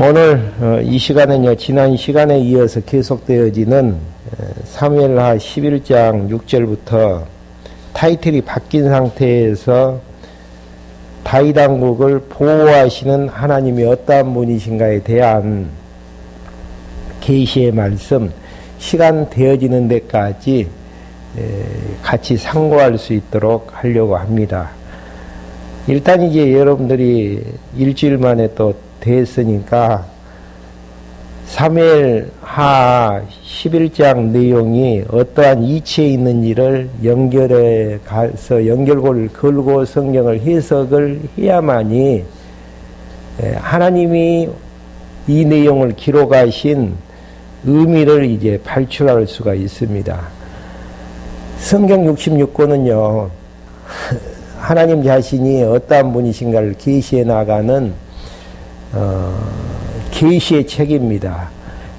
오늘 이 시간은요, 지난 시간에 이어서 계속되어지는 사무엘하 11장 6절부터 타이틀이 바뀐 상태에서 다윗 왕국을 보호하시는 하나님이 어떠한 분이신가에 대한 계시의 말씀, 시간 되어지는 데까지 같이 상고할 수 있도록 하려고 합니다. 일단 이제 여러분들이 일주일 만에 또 됐으니까 사무엘하 11장 내용이 어떠한 이치에 있는지를 연결해 가서 연결고를 걸고 성경을 해석을 해야만이 하나님이 이 내용을 기록하신 의미를 이제 발출할 수가 있습니다. 성경 66권은요, 하나님 자신이 어떠한 분이신가를 계시해 나가는 계시의 책입니다.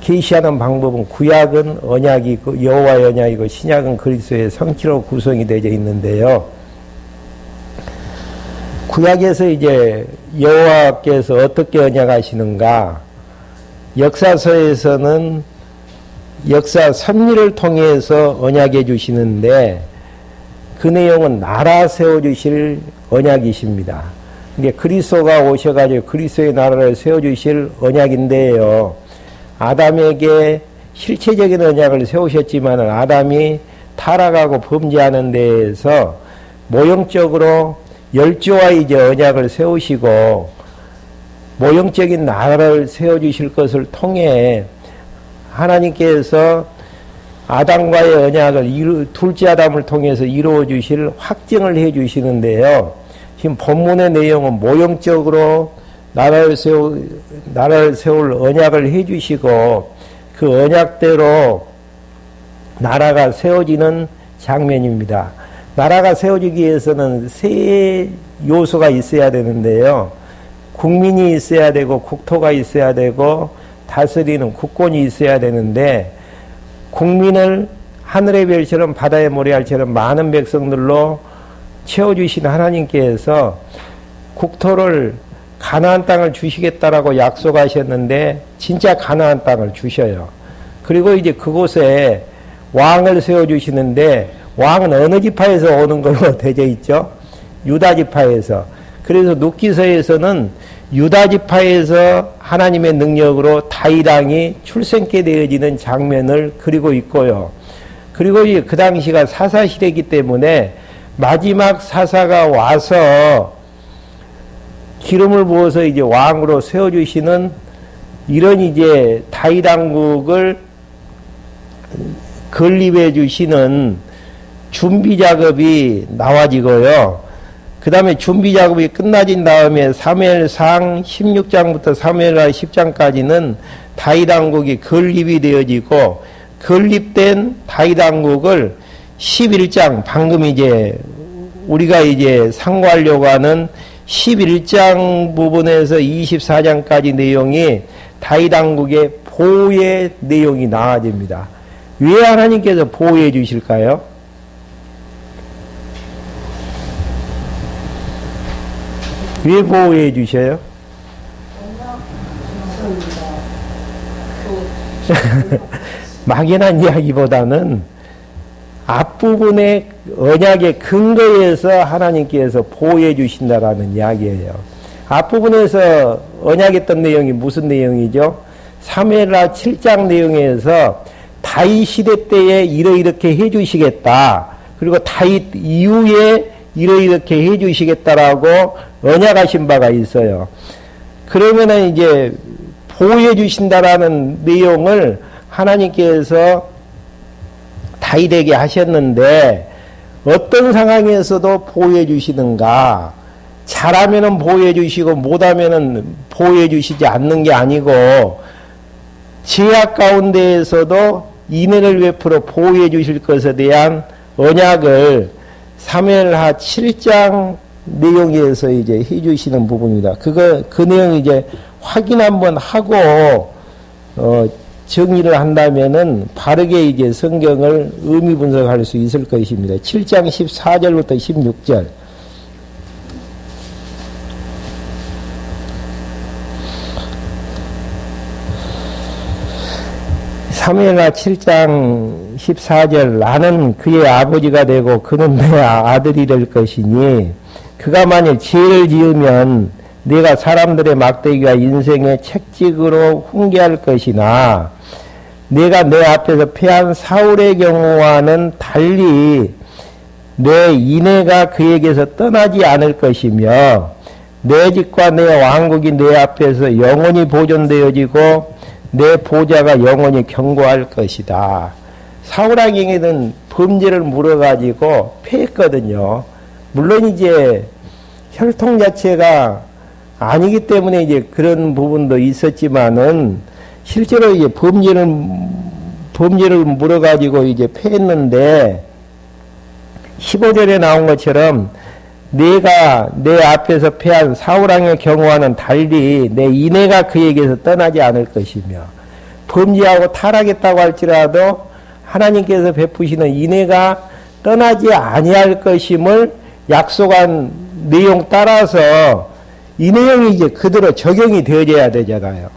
계시하는 방법은 구약은 언약이고 여호와의 언약이고 신약은 그리스도의 성취로 구성이 되어 있는데요. 구약에서 이제 여호와께서 어떻게 언약하시는가? 역사서에서는 역사 섭리를 통해서 언약해 주시는데 그 내용은 나라 세워주실 언약이십니다. 이게 그리스도가 오셔가지고 그리스도의 나라를 세워주실 언약인데요. 아담에게 실체적인 언약을 세우셨지만 아담이 타락하고 범죄하는 데에서 모형적으로 열조와 이제 언약을 세우시고 모형적인 나라를 세워주실 것을 통해 하나님께서 아담과의 언약을 둘째 아담을 통해서 이루어 주실 확증을 해 주시는데요. 지금 본문의 내용은 모형적으로 나라를 세울 언약을 해 주시고 그 언약대로 나라가 세워지는 장면입니다. 나라가 세워지기 위해서는 세 요소가 있어야 되는데요. 국민이 있어야 되고 국토가 있어야 되고 다스리는 국권이 있어야 되는데 국민을 하늘의 별처럼 바다의 모래알처럼 많은 백성들로 채워주신 하나님께서 국토를 가나안 땅을 주시겠다라고 약속하셨는데 진짜 가나안 땅을 주셔요. 그리고 이제 그곳에 왕을 세워주시는데 왕은 어느 지파에서 오는 걸로 되어 있죠? 유다 지파에서. 그래서 눕기서에서는 유다 지파에서 하나님의 능력으로 다윗 왕이 출생케 되어지는 장면을 그리고 있고요. 그리고 이제 그 당시가 사사시대이기 때문에 마지막 사사가 와서 기름을 부어서 이제 왕으로 세워주시는 이런 이제 다윗 왕국을 건립해 주시는 준비 작업이 나와지고요. 그 다음에 준비 작업이 끝나진 다음에 사무엘상 16장부터 사무엘하 10장까지는 다윗 왕국이 건립이 되어지고 건립된 다윗 왕국을 11장 방금 이제 우리가 이제 상고하려고 하는 11장 부분에서 24장까지 내용이 다윗 왕국의 보호의 내용이 나와집니다. 왜 하나님께서 보호해 주실까요? 왜 보호해 주셔요? 막연한 이야기보다는 앞부분의 언약의 근거에서 하나님께서 보호해 주신다라는 이야기예요. 앞부분에서 언약했던 내용이 무슨 내용이죠? 사무엘하 7장 내용에서 다윗 시대 때에 이렇게 해 주시겠다. 그리고 다윗 이후에 이렇게 해 주시겠다라고 언약하신 바가 있어요. 그러면은 이제 보호해 주신다라는 내용을 하나님께서 다윗에게 하셨는데 어떤 상황에서도 보호해 주시는가? 잘하면은 보호해 주시고 못하면은 보호해 주시지 않는 게 아니고 죄악 가운데에서도 인애를 베풀어 보호해 주실 것에 대한 언약을 사무엘하 7장 내용에서 이제 해 주시는 부분입니다. 그 내용 이제 확인 한번 하고 정리를 한다면은 바르게 이제 성경을 의미 분석할 수 있을 것입니다. 7장 14절부터 16절. 사무엘하 7장 14절 나는 그의 아버지가 되고 그는 내 아들이 될 것이니 그가 만일 죄를 지으면 내가 사람들의 막대기와 인생의 책찍으로 훈계할 것이나 내가 내 앞에서 패한 사울의 경우와는 달리 내 인애가 그에게서 떠나지 않을 것이며 내 집과 내 왕국이 내 앞에서 영원히 보존되어지고 내 보좌가 영원히 경고할 것이다. 사울왕에게는 범죄를 물어가지고 패했거든요. 물론 이제 혈통 자체가 아니기 때문에 이제 그런 부분도 있었지만은 실제로 이제 범죄를 물어가지고 이제 패했는데 15절에 나온 것처럼 내가 내 앞에서 패한 사울왕의 경우와는 달리 내 인애가 그에게서 떠나지 않을 것이며 범죄하고 타락했다고 할지라도 하나님께서 베푸시는 인애가 떠나지 아니할 것임을 약속한 내용 따라서 이 내용이 이제 그대로 적용이 되어져야 되잖아요.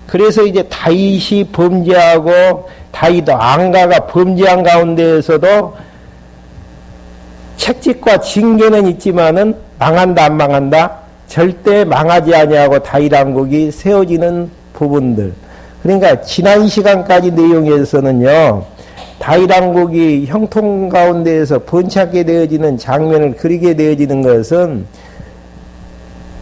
그래서 이제 다윗이 범죄하고 다윗 왕가가 범죄한 가운데에서도 책찍과 징계는 있지만은 망한다 안 망한다 절대 망하지 아니하고 다윗 왕국이 세워지는 부분들. 그러니까 지난 시간까지 내용에서는요 다윗 왕국이 형통 가운데에서 번창하게 되어지는 장면을 그리게 되어지는 것은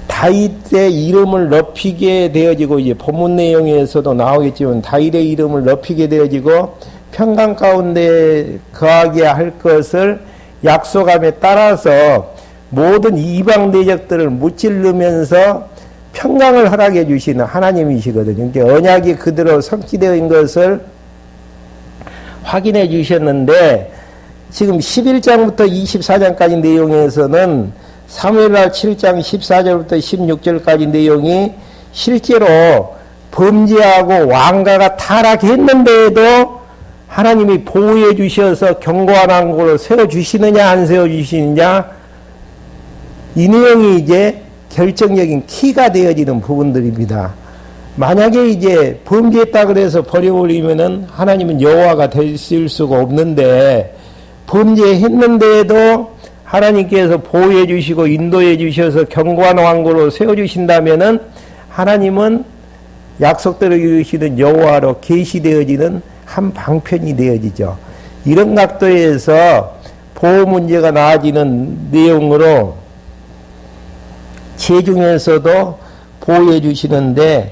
다윗의 이름을 높이게 되어지고 이제 본문 내용에서도 나오겠지만 다윗의 이름을 높이게 되어지고 평강 가운데 거하게 할 것을 약속함에 따라서 모든 이방 대적들을 무찌르면서 평강을 허락해 주시는 하나님이시거든요. 그러니까 언약이 그대로 성취되어 있는 것을 확인해 주셨는데 지금 11장부터 24장까지 내용에서는 사무엘하 7장 14절부터 16절까지 내용이 실제로 범죄하고 왕가가 타락했는데도 하나님이 보호해 주셔서 견고한 왕국을 세워주시느냐 안 세워주시느냐 이 내용이 이제 결정적인 키가 되어지는 부분들입니다. 만약에 이제 범죄했다 그래서 버려버리면은 하나님은 여호와가 되실 수가 없는데 범죄했는데도 하나님께서 보호해 주시고 인도해 주셔서 견고한 왕국으로 세워주신다면은 하나님은 약속대로 이루시는 여호와로 계시되어지는 한 방편이 되어지죠. 이런 각도에서 보호 문제가 나아지는 내용으로 제중에서도 보호해 주시는데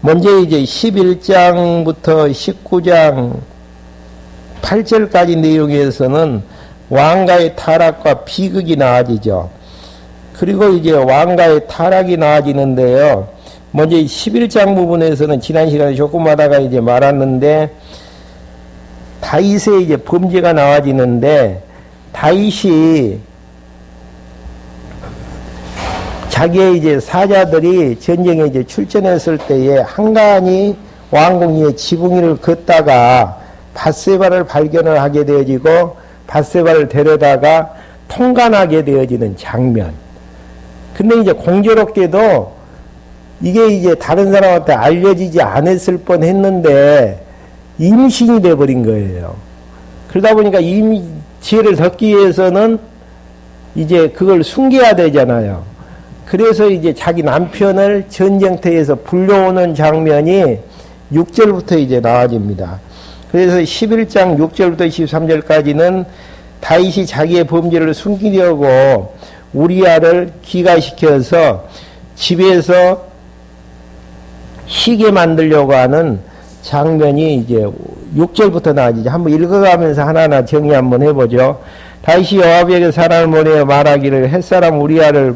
먼저 이제 11장부터 19장 8절까지 내용에서는 왕가의 타락과 비극이 나아지죠. 그리고 이제 왕가의 타락이 나아지는데요. 먼저 11장 부분에서는 지난 시간에 조금 하다가 이제 말았는데 다윗의 이제 범죄가 나와지는데 다윗이 자기의 이제 사자들이 전쟁에 이제 출전했을 때에 한간히 왕궁 위에 지붕 위를 걷다가 밧세바를 발견을 하게 되어지고 밧세바를 데려다가 통간하게 되어지는 장면. 근데 이제 공교롭게도 이게 이제 다른 사람한테 알려지지 않았을 뻔 했는데 임신이 돼버린 거예요. 그러다 보니까 죄를 덮기 위해서는 이제 그걸 숨겨야 되잖아요. 그래서 이제 자기 남편을 전쟁터에서 불려오는 장면이 6절부터 이제 나와집니다. 그래서 11장 6절부터 23절까지는 다윗이 자기의 범죄를 숨기려고 우리아를 기가시켜서 집에서 쉬게 만들려고 하는 장면이 이제 6절부터 나와지죠. 한번 읽어가면서 하나하나 정리 한번 해보죠. 다윗이 요압에게 사람을 보내어 말하기를 햇사람 우리아를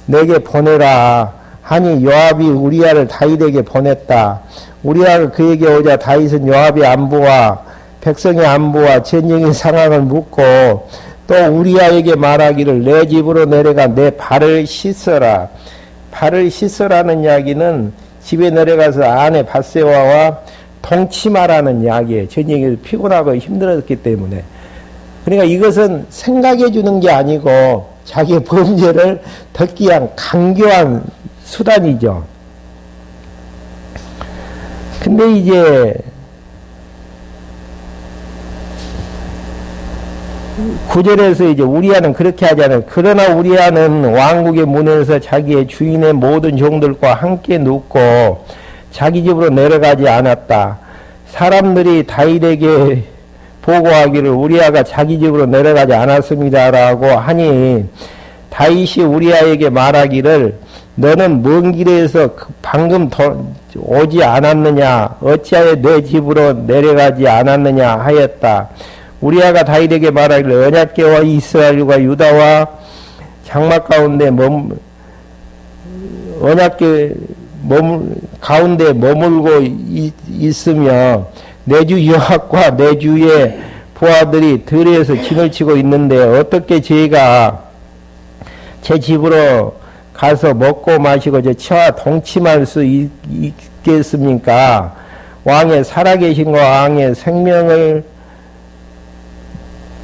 내게 보내라 하니 요압이 우리아를 다윗에게 보냈다. 우리아가 그에게 오자 다윗은 요압의 안부와 백성의 안부와 전쟁의 상황을 묻고 또 우리아에게 말하기를 내 집으로 내려가 내 발을 씻어라. 발을 씻어라는 이야기는 집에 내려가서 아내 밧세바와 동침하라는 이야기예요. 전쟁에서 피곤하고 힘들었기 때문에. 그러니까 이것은 생각해 주는 게 아니고 자기의 범죄를 덮기 위한 강교한 수단이죠. 근데 이제 구절에서 이제 우리아는 그렇게 하잖아요. 그러나 우리아는 왕국의 문에서 자기의 주인의 모든 종들과 함께 눕고 자기 집으로 내려가지 않았다. 사람들이 다윗에게 보고하기를 우리아가 자기 집으로 내려가지 않았습니다라고 하니 다윗이 우리아에게 말하기를 너는 먼 길에서 방금 오지 않았느냐 어찌하여 내 집으로 내려가지 않았느냐 하였다. 우리아가 다윗에게 말하기를 언약궤와 이스라엘과 유다와 장막 가운데 언약궤 가운데 머물고 있으며 내 주 요압과 내 주의 부하들이 들에서 진을 치고 있는데 어떻게 저희가 제 집으로 가서 먹고 마시고 저 처와 동침할 수 있겠습니까? 왕의 살아계신 왕의 생명을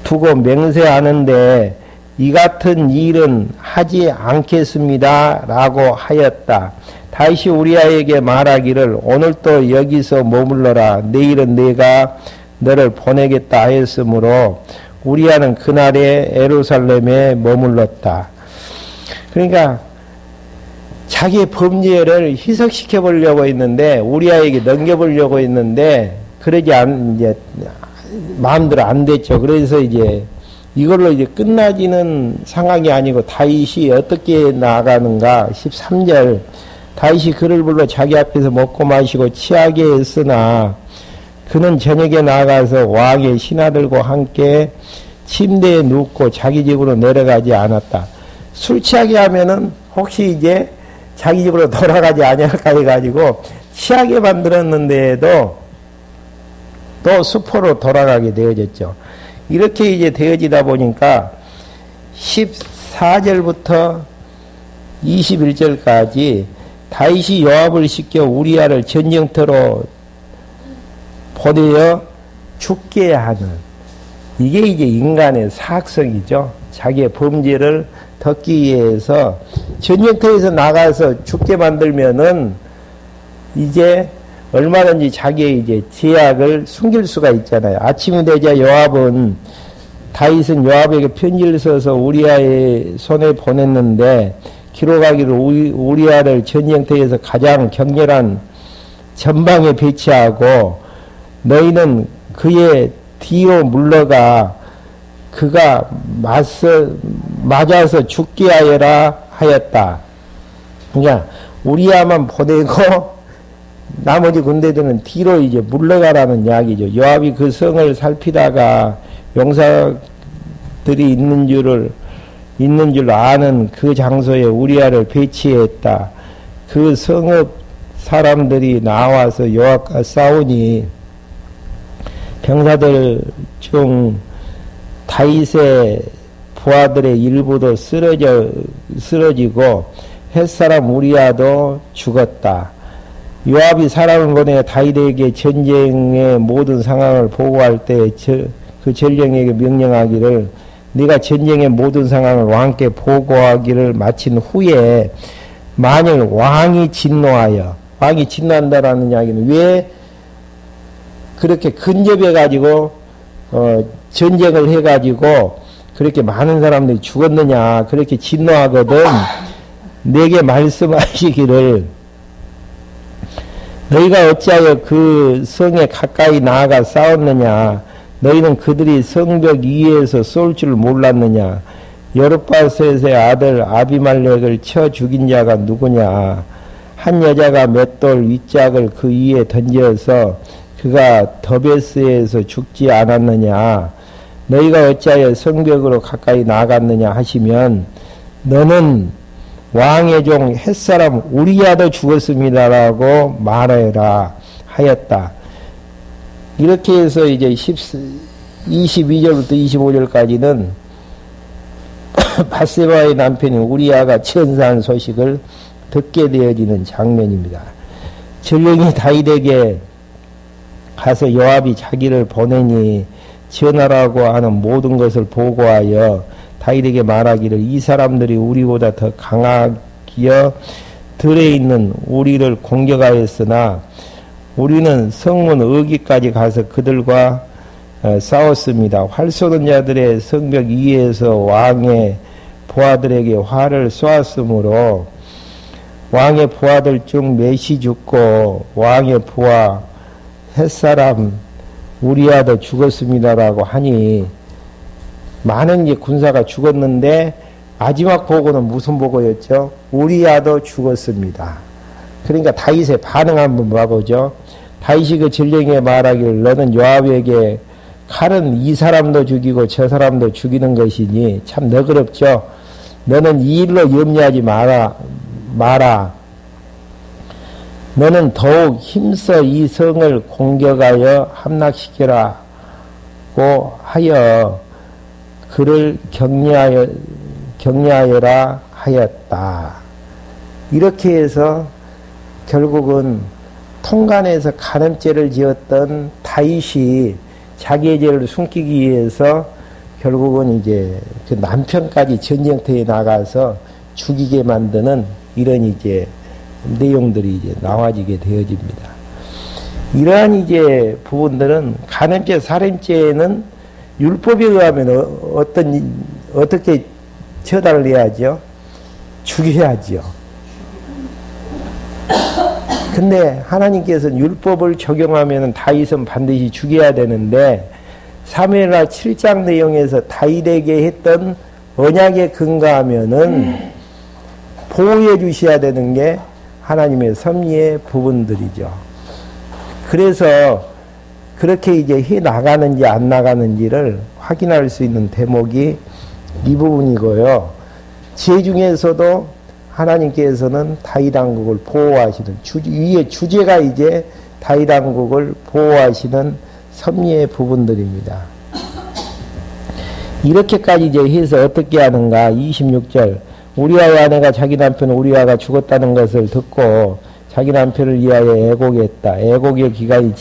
두고 맹세하는데 이 같은 일은 하지 않겠습니다. 라고 하였다. 다시 우리아에게 말하기를 오늘 또 여기서 머물러라. 내일은 내가 너를 보내겠다 하였으므로 우리아는 그날에 예루살렘에 머물렀다. 그러니까 자기의 범죄를 희석시켜 보려고 했는데 우리아에게 넘겨보려고 했는데 그러지 이제 마음대로 안 됐죠. 그래서 이제 이걸로 이제 끝나지는 상황이 아니고 다윗이 어떻게 나가는가 13절 다윗이 그를 불러 자기 앞에서 먹고 마시고 취하게 했으나 그는 저녁에 나가서 왕의 신하들과 함께 침대에 눕고 자기 집으로 내려가지 않았다. 술 취하게 하면은 혹시 이제 자기 집으로 돌아가지 않을까 해가지고 취하게 만들었는데도 또 수포로 돌아가게 되어졌죠. 이렇게 이제 되어지다 보니까 14절부터 21절까지 다윗이 요압을 시켜 우리아를 전쟁터로 보내어 죽게 하는 이게 이제 인간의 사악성이죠. 자기의 범죄를 덮기 위해서 전쟁터에서 나가서 죽게 만들면은 이제 얼마든지 자기의 이제 제약을 숨길 수가 있잖아요. 아침이 되자 다윗은 요압에게 편지를 써서 우리아의 손에 보냈는데 기록하기를 우리아를 전쟁터에서 가장 격렬한 전방에 배치하고 너희는 그의 뒤로 물러가 그가 맞아서 죽게 하여라 하였다. 그러니까 우리아만 보내고 나머지 군대들은 뒤로 이제 물러가라는 이야기죠. 요압이 그 성을 살피다가 용사들이 있는 줄 아는 그 장소에 우리아를 배치했다. 그 성읍 사람들이 나와서 요압과 싸우니 병사들 중 다윗의 부하들의 일부도 쓰러지고 햇사람 우리아도 죽었다. 요압이 사람을 보내 다윗에게 전쟁의 모든 상황을 보고할 때 그 전령에게 명령하기를 네가 전쟁의 모든 상황을 왕께 보고하기를 마친 후에 만일 왕이 진노한다라는 이야기는 왜 그렇게 근접해 가지고 전쟁을 해 가지고 그렇게 많은 사람들이 죽었느냐 그렇게 진노하거든 내게 말씀하시기를 너희가 어찌하여 그 성에 가까이 나아가 싸웠느냐 너희는 그들이 성벽 위에서 쏠 줄 몰랐느냐 여룻바셋의 아들 아비말렉을 쳐 죽인 자가 누구냐 한 여자가 맷돌 윗짝을 그 위에 던져서 그가 더베스에서 죽지 않았느냐 너희가 어찌하여 성벽으로 가까이 나아갔느냐 하시면 너는 왕의 종 햇사람 우리아도 죽었습니다라고 말하여라 하였다. 이렇게 해서 이제 22절부터 25절까지는 밧세바의 남편인 우리아가 천사한 소식을 듣게 되어지는 장면입니다. 전령이 다윗에게 가서 요압이 자기를 보내니 전하라고 하는 모든 것을 보고하여 다윗에게 말하기를 이 사람들이 우리보다 더 강하여 들에 있는 우리를 공격하였으나 우리는 성문 어기까지 가서 그들과 싸웠습니다. 활 쏘는 자들의 성벽 위에서 왕의 부하들에게 활을 쏘았으므로 왕의 부하들 중 몇이 죽고 왕의 부하 햇사람 우리아도 죽었습니다라고 하니 많은 이제 군사가 죽었는데 마지막 보고는 무슨 보고였죠? 우리아도 죽었습니다. 그러니까 다윗의 반응 한번 봐보죠. 다윗이 그 전령에 말하기를 너는 요압에게 칼은 이 사람도 죽이고 저 사람도 죽이는 것이니 참 너그럽죠. 너는 이 일로 염려하지 마라. 너는 더욱 힘써 이 성을 공격하여 함락시키라고 하여 그를 격려하여라 하였다. 이렇게 해서 결국은 통간에서 간음죄를 지었던 다윗이 자기의 죄를 숨기기 위해서 결국은 이제 그 남편까지 전쟁터에 나가서 죽이게 만드는 이런 이제 내용들이 이제 나와지게 되어집니다. 이러한 이제 부분들은 간음죄, 살인죄는 율법에 의하면 어떻게 처단을 해야죠? 죽여야죠. 근데 하나님께서는 율법을 적용하면 다윗은 반드시 죽여야 되는데 사무엘하 7장 내용에서 다윗에게 했던 언약에 근거하면은 보호해 주셔야 되는 게 하나님의 섭리의 부분들이죠. 그래서 그렇게 이제 해 나가는지 안 나가는지를 확인할 수 있는 대목이 이 부분이고요. 죄 중에서도 하나님께서는 다윗 왕국을 보호하시는 위에 주제가 이제 다윗 왕국을 보호하시는 섭리의 부분들입니다. 이렇게까지 이제 해서 어떻게 하는가? 26절. 우리아의 아내가 자기 남편 우리아가 죽었다는 것을 듣고 자기 남편을 위하여 애곡했다. 애곡의 기간이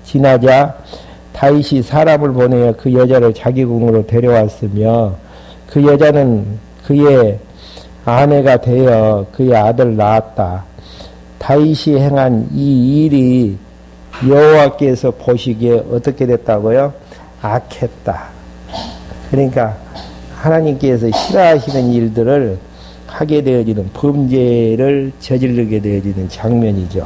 지나자 다윗이 사람을 보내어 그 여자를 자기 궁으로 데려왔으며 그 여자는 그의 아내가 되어 그의 아들을 낳았다. 다윗이 행한 이 일이 여호와께서 보시기에 어떻게 됐다고요? 악했다. 그러니까 하나님께서 싫어하시는 일들을 하게 되어지는 범죄를 저지르게 되어지는 장면이죠.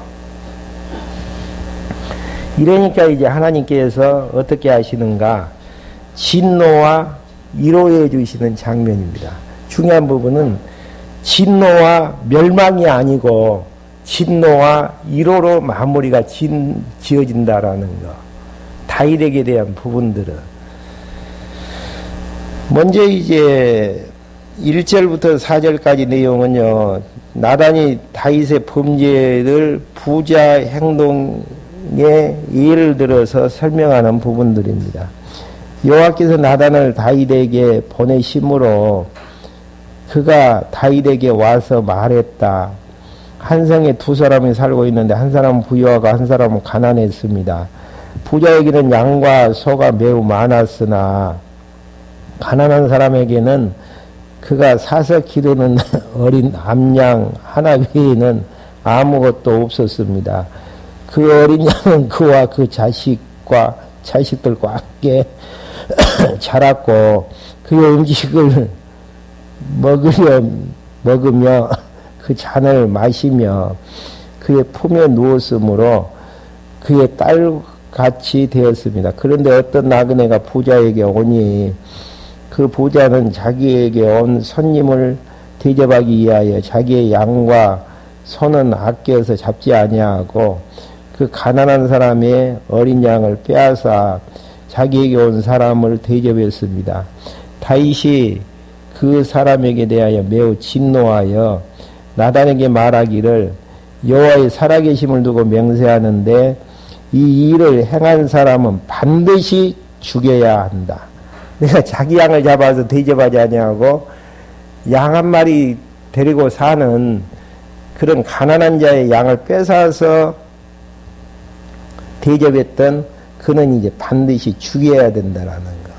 이러니까 이제 하나님께서 어떻게 하시는가? 진노와 위로해 주시는 장면입니다. 중요한 부분은 진노와 멸망이 아니고 진노와 위로로 마무리가 지어진다라는 거. 다윗에게 대한 부분들은 먼저 이제 1절부터 4절까지 내용은요, 나단이 다윗의 범죄를 부자 행동에 예를 들어서 설명하는 부분들입니다. 여호와께서 나단을 다윗에게 보내심으로 그가 다윗에게 와서 말했다. 한 성에 두 사람이 살고 있는데 한 사람은 부유하고 한 사람은 가난했습니다. 부자에게는 양과 소가 매우 많았으나 가난한 사람에게는 그가 사서 기르는 어린 암양 하나 외에는 아무것도 없었습니다. 그 어린 양은 그와 그 자식들과 함께 자랐고 그의 음식을 먹으며 그 잔을 마시며 그의 품에 누웠으므로 그의 딸같이 되었습니다. 그런데 어떤 나그네가 부자에게 오니 그 부자는 자기에게 온 손님을 대접하기 위하여 자기의 양과 소는 아껴서 잡지 아니하고 그 가난한 사람의 어린 양을 빼앗아 자기에게 온 사람을 대접했습니다. 다윗이 그 사람에게 대하여 매우 진노하여 나단에게 말하기를 여호와의 살아계심을 두고 맹세하는데 이 일을 행한 사람은 반드시 죽여야 한다. 내가 자기 양을 잡아서 대접하지 아니하고 양 한 마리 데리고 사는 그런 가난한 자의 양을 뺏어서 대접했던 그는 이제 반드시 죽여야 된다라는 거.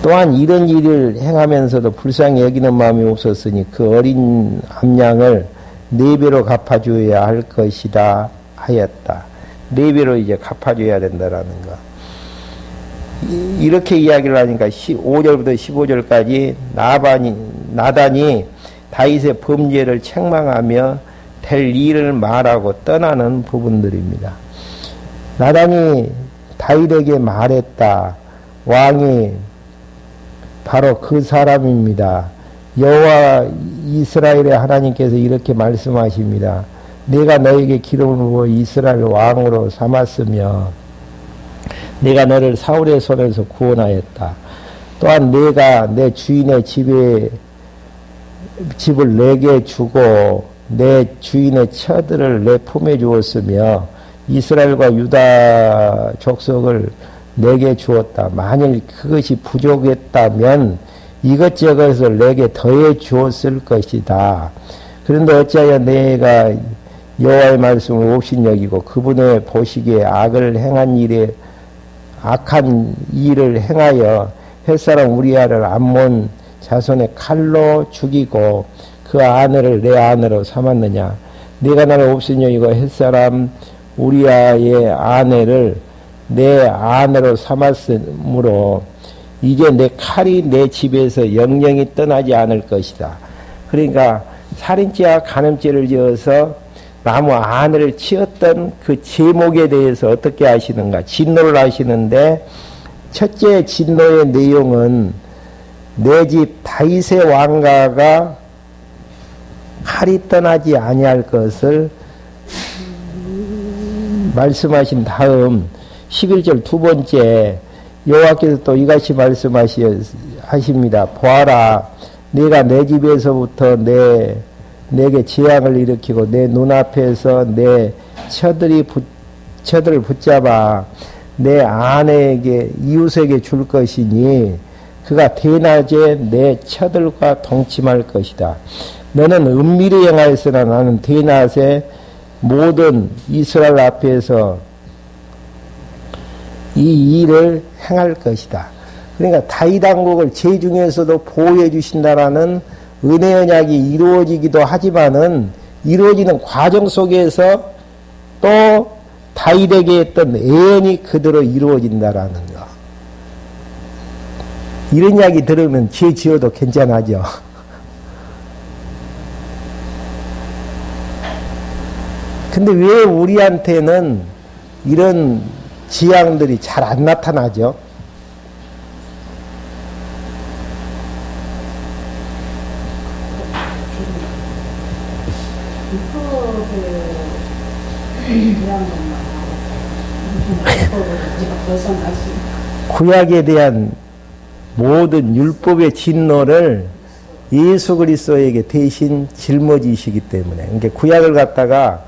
또한 이런 일을 행하면서도 불쌍히 여기는 마음이 없었으니 그 어린 암양을 4배로 갚아줘야 할 것이다 하였다. 네 배로 이제 갚아줘야 된다라는 거. 이렇게 이야기를 하니까 5절부터 15절까지 나단이 다윗의 범죄를 책망하며 될 일을 말하고 떠나는 부분들입니다. 나단이 다윗에게 말했다. 왕이 바로 그 사람입니다. 여호와 이스라엘의 하나님께서 이렇게 말씀하십니다. 내가 너에게 기름을 부어 이스라엘 왕으로 삼았으며 내가 너를 사울의 손에서 구원하였다. 또한 내가 내 주인의 집을 내게 주고 내 주인의 처들을 내 품에 주었으며 이스라엘과 유다 족속을 내게 주었다. 만일 그것이 부족했다면 이것저것을 내게 더해 주었을 것이다. 그런데 어찌하여 내가 여호와의 말씀을 옵신여기고 그분의 보시기에 악한 일을 행하여 햇사람 우리아를 암몬 자손의 칼로 죽이고 그 아내를 내 아내로 삼았느냐. 내가 나를 옵신여기고 햇사람 우리아의 아내를 내 아내로 삼았으므로 이제 내 칼이 내 집에서 영영이 떠나지 않을 것이다. 그러니까 살인죄와 간음죄를 지어서 나무 아내를 치었던 그 제목에 대해서 어떻게 하시는가? 진노를 하시는데 첫째 진노의 내용은 내 집 다윗의 왕가가 칼이 떠나지 아니할 것을 말씀하신 다음 11절 두 번째 여호와께서 또 이같이 말씀하십니다. 보아라, 내가 내 집에서부터 내게 재앙을 일으키고 내 눈앞에서 내 처들을 붙잡아 내 아내에게 이웃에게 줄 것이니 그가 대낮에 내 처들과 동침할 것이다. 너는 은밀히 행하였으나 나는 대낮에 모든 이스라엘 앞에서 이 일을 행할 것이다. 그러니까 다윗 왕국을 제 중에서도 보호해 주신다라는 은혜 언약이 이루어지기도 하지만은 이루어지는 과정 속에서 또 다윗에게 했던 애언이 그대로 이루어진다라는 거. 이런 이야기 들으면 죄 지어도 괜찮아죠. 근데 왜 우리한테는 이런 지향들이 잘 안 나타나죠? 구약에 대한 모든 율법의 진노를 예수 그리스도에게 대신 짊어지시기 때문에, 그러니까 구약을 갖다가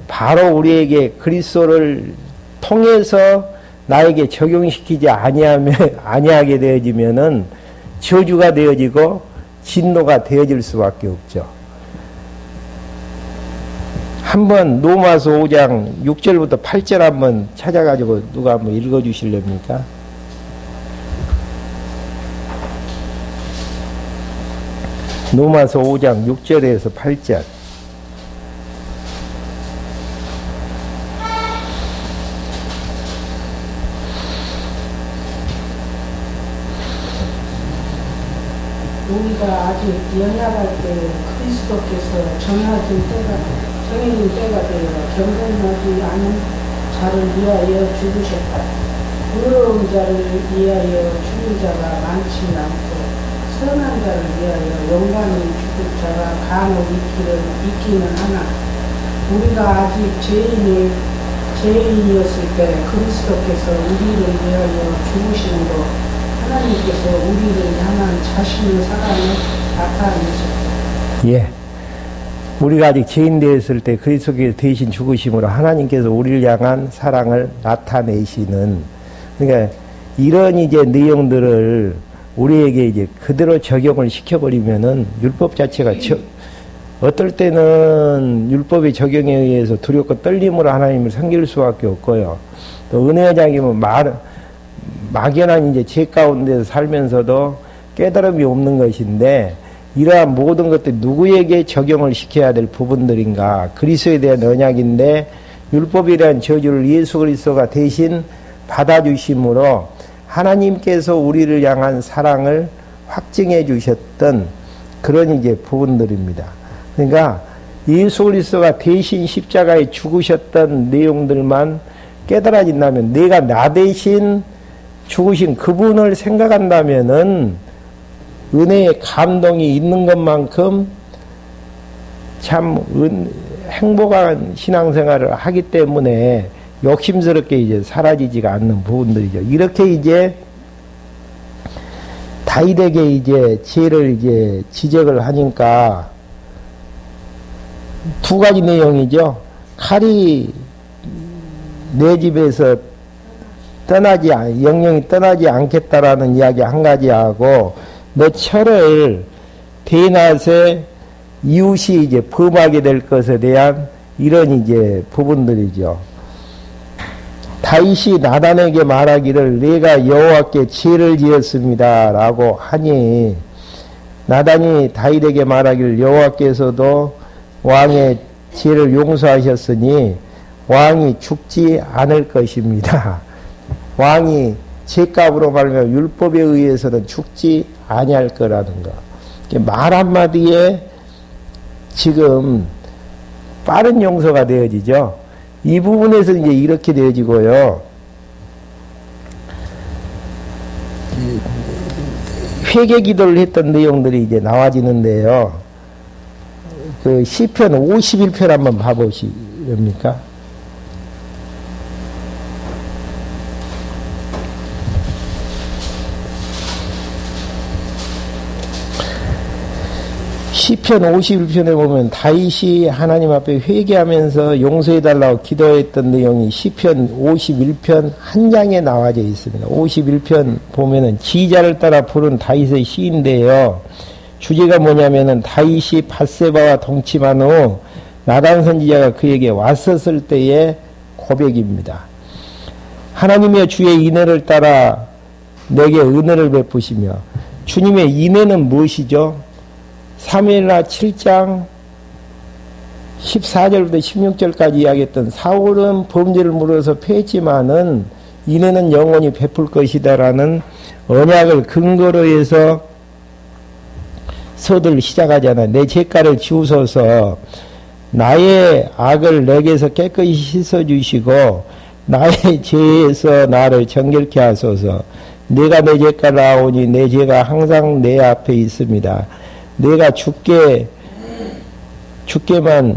바로 우리에게 그리스도를 통해서 나에게 적용시키지 아니하게 되어지면은 저주가 되어지고 진노가 되어질 수밖에 없죠. 한번 로마서 5장 6절부터 8절 한번 찾아가지고 누가 한번 읽어주실랍니까? 로마서 5장 6절에서 8절. 우리가 아직 연약할 때 그리스도께서 정해진 때가 되어 경건하지 않은 자를 위하여 죽으셨다. 부러운 자를 위하여 죽은 자가 많지 않고 선한 자를 위하여 영광이 죽을 자가 간혹 있기는 하나 우리가 아직 죄인이었을 때 그리스도께서 우리를 위하여 죽으시는 것 하나님께서 우리를 향한 자신의 사랑을 나타내셨다. 예. 우리가 아직 죄인 되었을 때 그리스도께서 대신 죽으심으로 하나님께서 우리를 향한 사랑을 나타내시는, 그러니까 이런 이제 내용들을 우리에게 이제 그대로 적용을 시켜버리면은 율법 자체가 어떨 때는 율법의 적용에 의해서 두렵고 떨림으로 하나님을 섬길 수밖에 없고요. 또 은혜의 장이면 막연한 이제 죄 가운데서 살면서도 깨달음이 없는 것인데, 이러한 모든 것들이 누구에게 적용을 시켜야 될 부분들인가? 그리스도에 대한 언약인데 율법이라는 저주를 예수 그리스도가 대신 받아주심으로 하나님께서 우리를 향한 사랑을 확증해 주셨던 그런 이제 부분들입니다. 그러니까 예수 그리스도가 대신 십자가에 죽으셨던 내용들만 깨달아진다면, 내가 나 대신 죽으신 그분을 생각한다면은 은혜의 감동이 있는 것만큼 참 행복한 신앙생활을 하기 때문에 욕심스럽게 이제 사라지지가 않는 부분들이죠. 이렇게 이제 다윗에게 이제 죄를 이제 지적을 하니까 두 가지 내용이죠. 칼이 내 집에서 영영이 떠나지 않겠다라는 이야기 한 가지하고, 너 철을 대낮에 이웃이 이제 범하게 될 것에 대한 이런 이제 부분들이죠. 다윗이 나단에게 말하기를 내가 여호와께 죄를 지었습니다라고 하니, 나단이 다윗에게 말하기를 여호와께서도 왕의 죄를 용서하셨으니 왕이 죽지 않을 것입니다. 왕이 죄값으로 말하면 율법에 의해서는 죽지 아니할 거라는 거. 말 한마디에 지금 빠른 용서가 되어지죠. 이 부분에서 이제 이렇게 되어지고요. 회개 기도를 했던 내용들이 이제 나와지는데요. 그 시편 51편 한번 봐보시렵니까? 시편 51편에 보면 다윗이 하나님 앞에 회개하면서 용서해달라고 기도했던 내용이 시편 51편 한 장에 나와져 있습니다. 51편 보면은 지자를 따라 부른 다윗의 시인데요. 주제가 뭐냐면은 다윗이 밧세바와 동침한 후 나단 선지자가 그에게 왔었을 때의 고백입니다. 하나님의 주의 인애를 따라 내게 은혜를 베푸시며, 주님의 인애는 무엇이죠? 사무엘하 7장 14절부터 16절까지 이야기했던 사울은 범죄를 물어서 패했지만은 인애는 영원히 베풀 것이다라는 언약을 근거로 해서 서두를 시작하잖아요. 내 죄가를 지우소서, 나의 악을 내게서 깨끗이 씻어주시고 나의 죄에서 나를 정결케 하소서. 내가 내 죄가를 아오니 내 죄가 항상 내 앞에 있습니다. 내가 주께만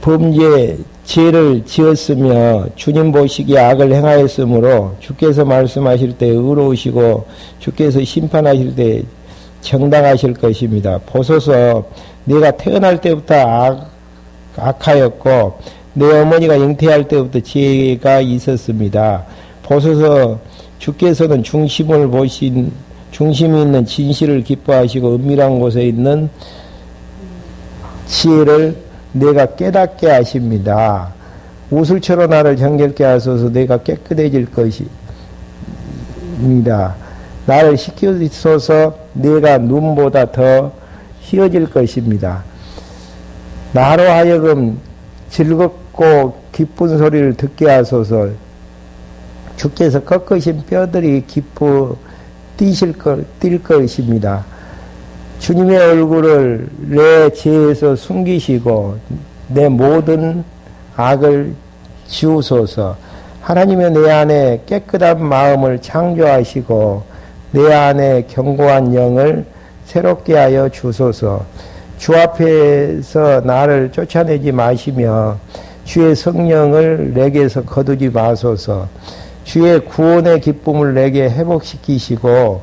범죄 죄를 지었으며 주님 보시기에 악을 행하였으므로 주께서 말씀하실 때 의로우시고 주께서 심판하실 때 정당하실 것입니다. 보소서, 내가 태어날 때부터 악하였고 내 어머니가 잉태할 때부터 죄가 있었습니다. 보소서, 주께서는 중심이 있는 진실을 기뻐하시고 은밀한 곳에 있는 지혜를 내가 깨닫게 하십니다. 우슬처럼 나를 정결케 하소서. 내가 깨끗해질 것입니다. 나를 씻기소서. 내가 눈보다 더 희어질 것입니다. 나로 하여금 즐겁고 기쁜 소리를 듣게 하소서. 주께서 꺾으신 뼈들이 뛸 것입니다. 주님의 얼굴을 내 죄에서 숨기시고 내 모든 악을 지우소서. 하나님의 내 안에 깨끗한 마음을 창조하시고 내 안에 견고한 영을 새롭게 하여 주소서. 주 앞에서 나를 쫓아내지 마시며 주의 성령을 내게서 거두지 마소서. 주의 구원의 기쁨을 내게 회복시키시고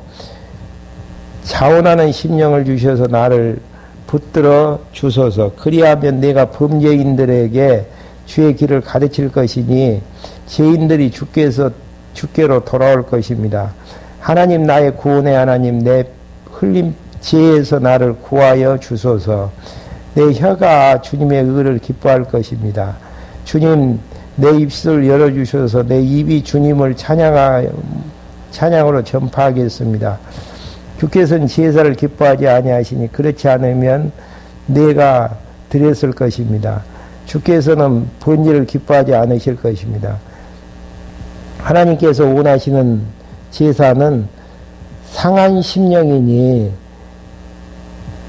자원하는 심령을 주셔서 나를 붙들어 주소서. 그리하면 내가 범죄인들에게 주의 길을 가르칠 것이니 죄인들이 주께로 돌아올 것입니다. 하나님, 나의 구원의 하나님, 내 흘린 죄에서 나를 구하여 주소서. 내 혀가 주님의 의를 기뻐할 것입니다. 주님, 내 입술을 열어주셔서 내 입이 주님을 찬양으로 전파하겠습니다. 주께서는 제사를 기뻐하지 아니하시니 그렇지 않으면 내가 드렸을 것입니다. 주께서는 번제를 기뻐하지 않으실 것입니다. 하나님께서 원하시는 제사는 상한 심령이니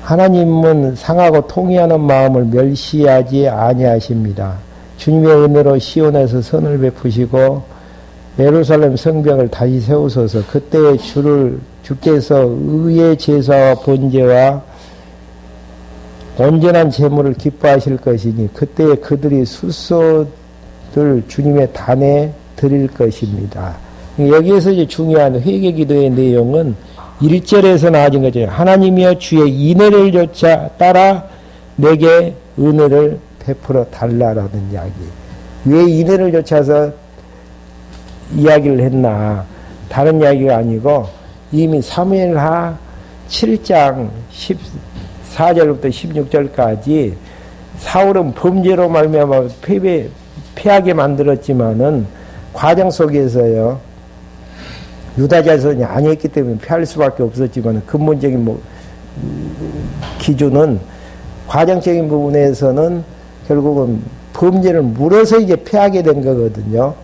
하나님은 상하고 통회하는 마음을 멸시하지 아니하십니다. 주님의 은혜로 시온에서 선을 베푸시고 예루살렘 성벽을 다시 세우소서. 그때의 주께서 의의 제사와 번제와 온전한 제물을 기뻐하실 것이니 그때에 그들이 숫소들 주님의 단에 드릴 것입니다. 여기에서 이제 중요한 회개 기도의 내용은 1절에서 나아진 거죠. 하나님이여 주의 인애를 따라 내게 은혜를 베풀어 달라라는 이야기. 왜 인애를 좇아서 이야기를 했나? 다른 이야기가 아니고 이미 사무엘하 7장 14절부터 16절까지 사울은 범죄로 말미암아 패하게 만들었지만은 과정 속에서요 유다 자손이 아니었기 때문에 패할 수밖에 없었지만 근본적인 기준은 과정적인 부분에서는 결국은 범죄를 물어서 이제 패하게 된 거거든요.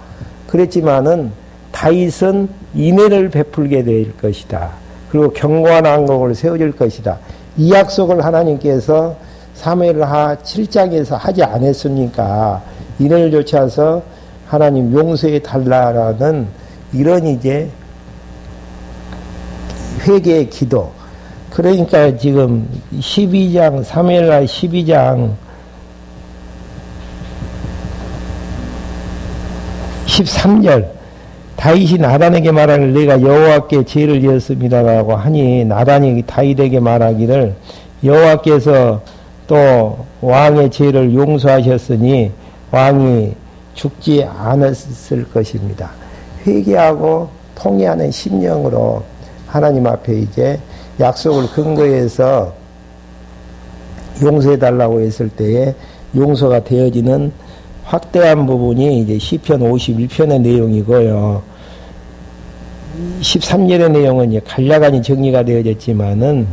그랬지만은 다윗은 인애를 베풀게 될 것이다. 그리고 견고한 왕국을 세워줄 것이다. 이 약속을 하나님께서 사무엘하 7장에서 하지 않았습니까? 인애를 좇아서 하나님 용서해 달라라는 이런 이제 회개의 기도. 그러니까 지금 12장 사무엘하 12장 13절 다윗이 나단에게 말하기를 내가 여호와께 죄를 지었습니다라고 하니 나단이 다윗에게 말하기를 여호와께서 또 왕의 죄를 용서하셨으니 왕이 죽지 않았을 것입니다. 회개하고 통회하는 심령으로 하나님 앞에 이제 약속을 근거해서 용서해달라고 했을 때에 용서가 되어지는 확대한 부분이 이제 시편 51편의 내용이고요. 13절의 내용은 이제 간략하니 정리가 되어졌지만은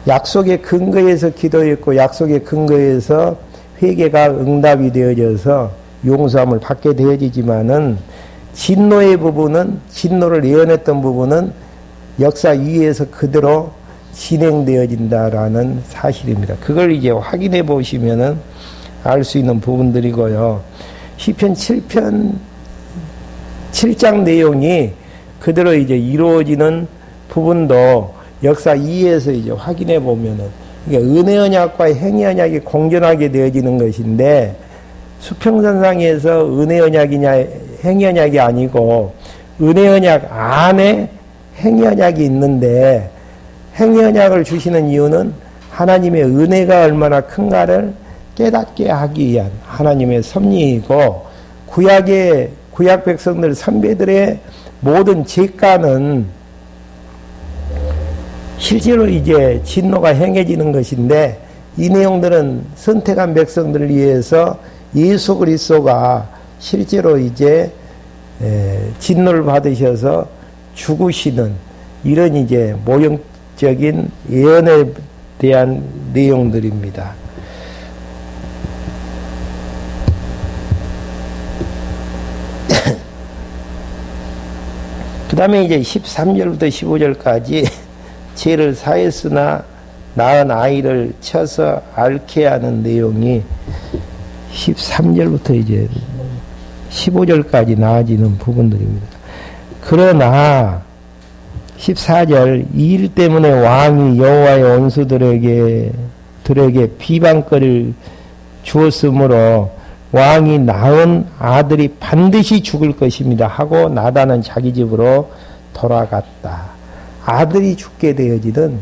약속의 근거에서 기도했고 약속의 근거에서 회개가 응답이 되어져서 용서함을 받게 되어지지만은 진노의 부분은 진노를 예언했던 부분은 역사 위에서 그대로 진행되어진다라는 사실입니다. 그걸 이제 확인해 보시면은 알 수 있는 부분들이고요. 시편 7장 내용이 그대로 이제 이루어지는 부분도 역사 2에서 이제 확인해 보면은 그러니까 은혜 언약과 행위 언약이 공존하게 되어지는 것인데 수평선상에서 은혜 언약이냐 행위 언약이 아니고 은혜 언약 안에 행위 언약이 있는데 행위 언약을 주시는 이유는 하나님의 은혜가 얼마나 큰가를 깨닫게 하기 위한 하나님의 섭리이고 구약 백성들 선배들의 모든 죄가는 실제로 이제 진노가 행해지는 것인데 이 내용들은 선택한 백성들을 위해서 예수 그리스도가 실제로 이제 진노를 받으셔서 죽으시는 이런 이제 모형적인 예언에 대한 내용들입니다. 그 다음에 이제 13절부터 15절까지 죄를 사했으나 낳은 아이를 쳐서 앓게 하는 내용이 13절부터 이제 15절까지 나아지는 부분들입니다. 그러나 14절 이 일 때문에 왕이 여호와의 원수들에게 비방거리를 주었으므로 왕이 낳은 아들이 반드시 죽을 것입니다 하고 나단은 자기 집으로 돌아갔다. 아들이 죽게 되어지는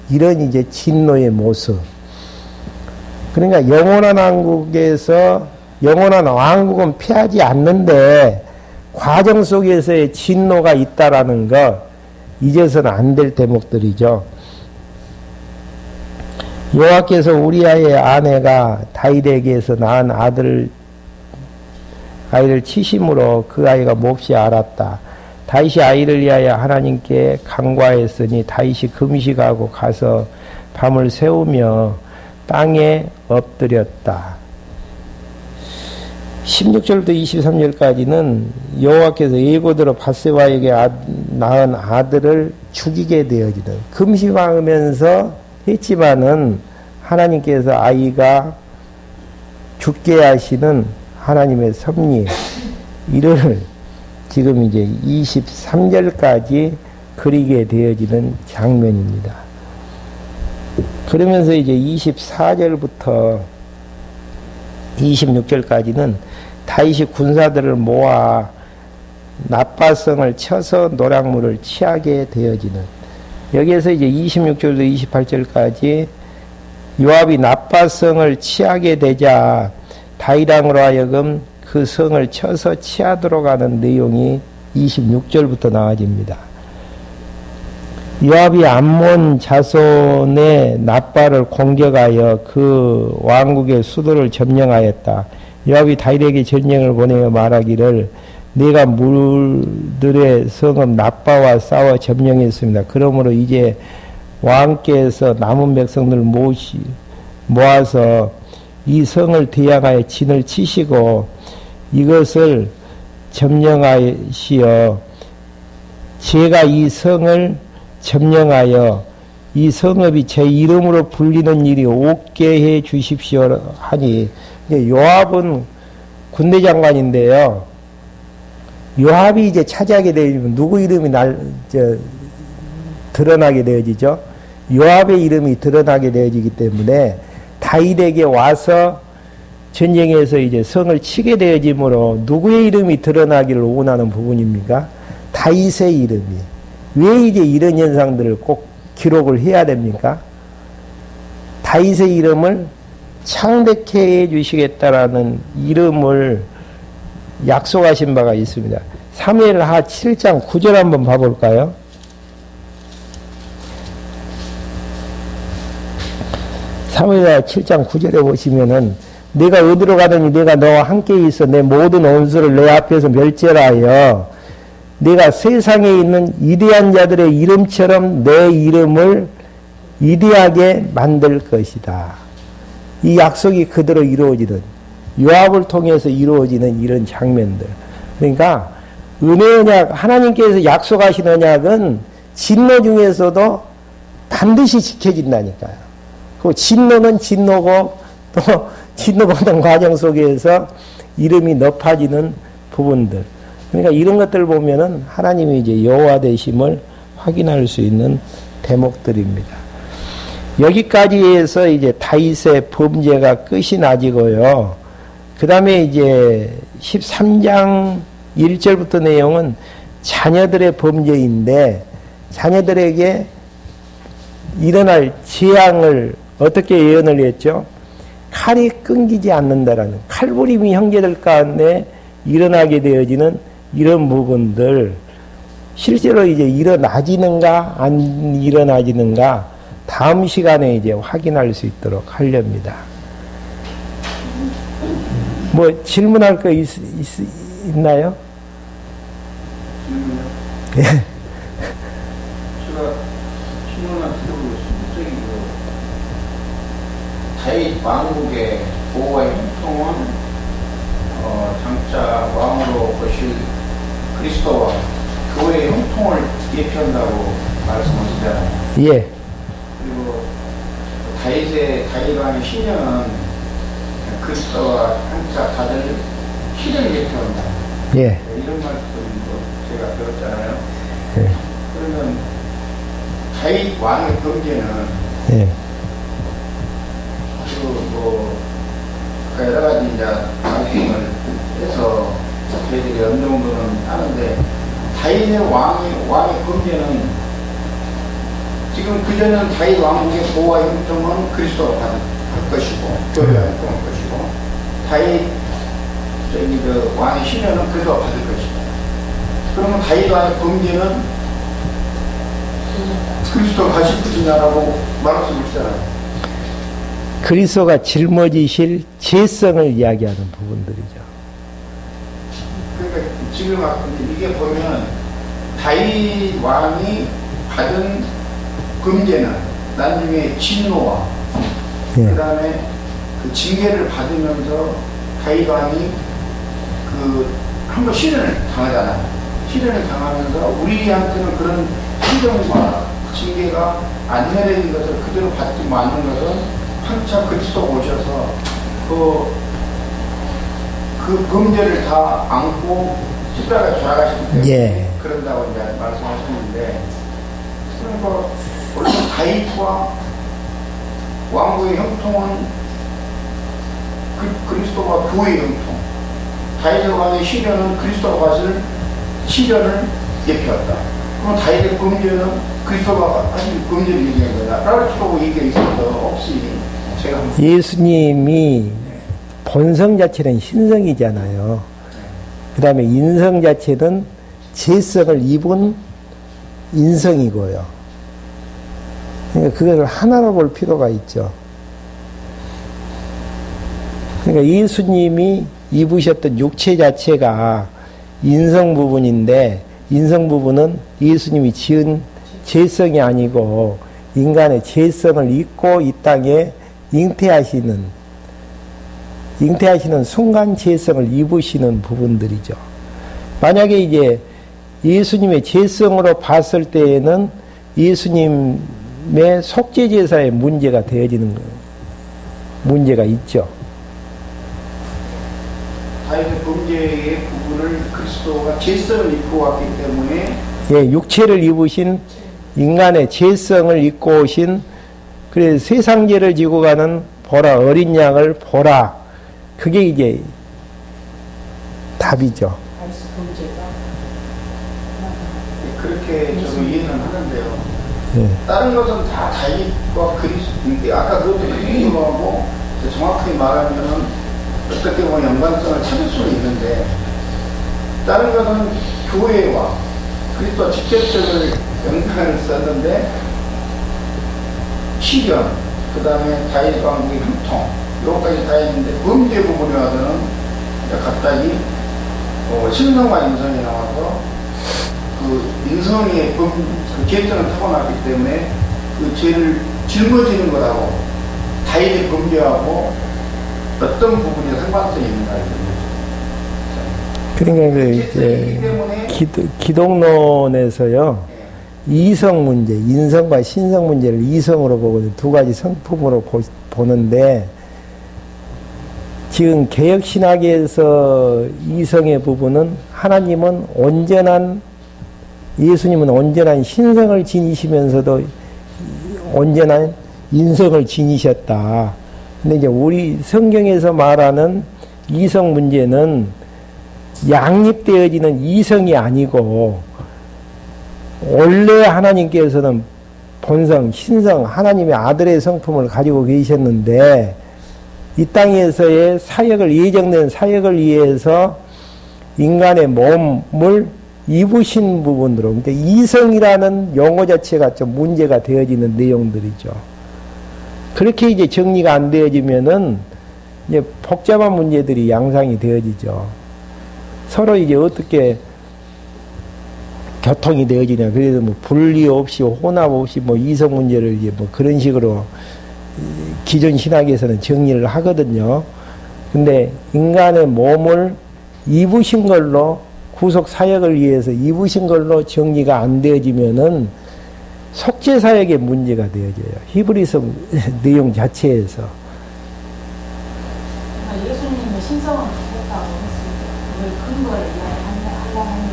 이런 이제 진노의 모습. 그러니까 영원한 왕국은 피하지 않는데 과정 속에서의 진노가 있다라는 것 잊어서는 안 될 대목들이죠. 여호와께서 우리아의 아내가 다윗에게서 낳은 아이를 치심으로 그 아이가 몹시 앓았다. 다윗이 아이를 위하여 하나님께 간구하였으니 다윗이 금식하고 가서 밤을 새우며 땅에 엎드렸다. 16절부터 23절까지는 여호와께서 예고대로 밧세바에게 낳은 아들을 죽이게 되어지는, 금심하면서 했지만은 하나님께서 아이가 죽게 하시는 하나님의 섭리, 이를 지금 이제 23절까지 그리게 되어지는 장면입니다. 그러면서 이제 24절부터 26절까지는 다윗이 군사들을 모아 나빠성을 쳐서 노략물을 취하게 되어지는, 여기에서 이제 26절부터 28절까지 요압이 나빠성을 취하게 되자 다윗왕으로 하여금 그 성을 쳐서 취하도록 하는 내용이 26절부터 나와집니다. 요압이 암몬 자손의 나빠를 공격하여 그 왕국의 수도를 점령하였다. 요압이 다윗에게 전령을 보내어 말하기를 내가 물들의 성읍 나빠와 싸워 점령했습니다. 그러므로 이제 왕께서 남은 백성들을 모아서 이 성을 대항하여 진을 치시고 이것을 점령하시어 제가 이 성을 점령하여 이 성읍이 제 이름으로 불리는 일이 없게 해 주십시오 하니, 요압은 군대 장관인데요. 요압이 이제 차지하게 되면 누구 이름이 드러나게 되어지죠? 요압의 이름이 드러나게 되어지기 때문에 다윗에게 와서 전쟁에서 이제 성을 치게 되어지므로 누구의 이름이 드러나기를 원하는 부분입니까? 다윗의 이름이. 왜 이제 이런 현상들을 꼭 기록을 해야 됩니까? 다윗의 이름을 창백해 해 주시겠다라는 이름을 약속하신 바가 있습니다. 사무엘하 7장 9절 한번 봐볼까요? 사무엘하 7장 9절에 보시면은 내가 어디로 가더니 내가 너와 함께 있어 내 모든 원수를 내 앞에서 멸절하여 내가 세상에 있는 위대한 자들의 이름처럼 내 이름을 위대하게 만들 것이다. 이 약속이 그대로 이루어지는, 요압을 통해서 이루어지는 이런 장면들. 그러니까 은혜 언약, 하나님께서 약속하신 언약은 진노 중에서도 반드시 지켜진다니까요. 그 진노는 진노고 또 진노받는 과정 속에서 이름이 높아지는 부분들. 그러니까 이런 것들을 보면은 하나님이 이제 여호와 되심을 확인할 수 있는 대목들입니다. 여기까지 해서 이제 다윗의 범죄가 끝이 나지고요. 그 다음에 이제 13장 1절부터 내용은 자녀들의 범죄인데, 자녀들에게 일어날 재앙을 어떻게 예언을 했죠? 칼이 끊기지 않는다라는, 칼부림이 형제들 가운데 일어나게 되어지는 이런 부분들, 실제로 이제 일어나지는가 안 일어나지는가 다음 시간에 이제 확인할 수 있도록 하렵니다. 뭐 질문할 거 있나요? 예. 제가 질문을 드려보겠습니다. 다윗 왕국의 보호와 형통은 장차 왕으로 오실 그리스도와 교회의 형통을 예표한다고 말씀하시잖아요. 예. 그리고 다윗 왕의 신령은 그리스도와 장차 받을 희를 예표한다. 예. 이런 말씀도 제가 배웠잖아요. 예. 그러면 다윗 왕의 범죄는 예. 여러 가지 이제 말씀을 해서 저희들이 어느 정도는 아는데, 다윗의 왕의 범죄는 지금 그전에는 다윗 왕국의 보호와 형통은 그리스도가 할 것이고 교회가 할 것이고, 다윗 왕의 신녀는 그리스도가 받을 것이다. 그러면 다윗 왕의 범죄는 그리스도가 가실 것이냐라고 말씀하시잖아요. 그리스도가 짊어지실 죄성을 이야기하는 부분들이죠. 그러니까 지금 이게 보면 다윗 왕이 받은 범죄는 나중에 진노와 예. 그 다음에 그 징계를 받으면서 다윗 왕이 한번 시련을 당하잖아요. 시련을 당하면서 우리한테는 그런 시련과 징계가 안 내려진 것을 그대로 받지 않는 것은 한참 그리스도 오셔서 그 범죄를 다 안고 십자가에 돌아가시기 때문에 예. 그런다고 이제 말씀하셨는데, 그러니까 원래 다윗과 왕국의 형통은 그리스도가 교회의 형통, 다윗의 왕의 시련은 그리스도가 받을 시련을 예표한다. 그럼 다윗의 범죄는 그리스도가 하신 범죄를 얘기한 거다 라고 수로 얘기가 있어서 없이 제가 예수님이 본성 자체는 신성이잖아요. 그 다음에 인성 자체는 죄성을 입은 인성이고요. 그러니까 그걸 하나로 볼 필요가 있죠. 그러니까 예수님이 입으셨던 육체 자체가 인성 부분인데, 인성 부분은 예수님이 지은 죄성이 아니고 인간의 죄성을 입고 이 땅에 잉태하시는 순간 죄성을 입으시는 부분들이죠. 만약에 이제 예수님의 죄성으로 봤을 때에는 예수님의 속죄제사의 문제가 되어지는 문제가 있죠. 다윗의 범죄의 부분을 그리스도가 죄성을 입고 왔기 때문에, 예, 육체를 입으신 인간의 죄성을 입고 오신, 그래서 세상 죄를 지고 가는 보라 어린 양을 보라, 그게 이제 답이죠. 그렇게 저도 이해는 하는데요. 예. 다른 것은 다 다윗과 그리스도, 아까 그것도 그리스도하고 정확하게 말하면은 어떻게 보면 연관성을 찾을 수는 있는데, 다른 것은 교회와 그리스도와 직접적인 연관을 썼는데, 시련, 그 다음에 다윗 왕국의 형통, 요것까지 다 있는데, 범죄 부분에 와서는 갑자기 신성과 인성이 나와서 그 인성의 그 죄성을 타고났기 때문에 그 죄를 짊어지는 거라고, 다윗의 범죄하고 어떤 부분이 상관성이 있는가. 그러니까 이제 기독론에서요, 이성 문제, 인성과 신성 문제를 이성으로 보고 두 가지 성품으로 보는데, 지금 개혁신학에서 이성의 부분은 하나님은 예수님은 온전한 신성을 지니시면서도 온전한 인성을 지니셨다. 근데 이제 우리 성경에서 말하는 이성 문제는 양립되어지는 이성이 아니고, 원래 하나님께서는 본성, 신성, 하나님의 아들의 성품을 가지고 계셨는데, 이 땅에서의 사역을, 예정된 사역을 위해서 인간의 몸을 입으신 부분으로, 그러니까 이성이라는 용어 자체가 좀 문제가 되어지는 내용들이죠. 그렇게 이제 정리가 안 되어지면은 이제 복잡한 문제들이 양상이 되어지죠. 서로 이제 어떻게 교통이 되어지냐. 그래서 뭐 분리 없이, 혼합 없이 뭐 이성 문제를 이제 뭐 그런 식으로 기존 신학에서는 정리를 하거든요. 근데 인간의 몸을 입으신 걸로, 구속 사역을 위해서 입으신 걸로 정리가 안 되어지면은 속죄 사역의 문제가 되어져요. 히브리서 내용 자체에서. 예수님의 신성을 주셨다고 했을 때, 그걸 근거에 하려고 하면,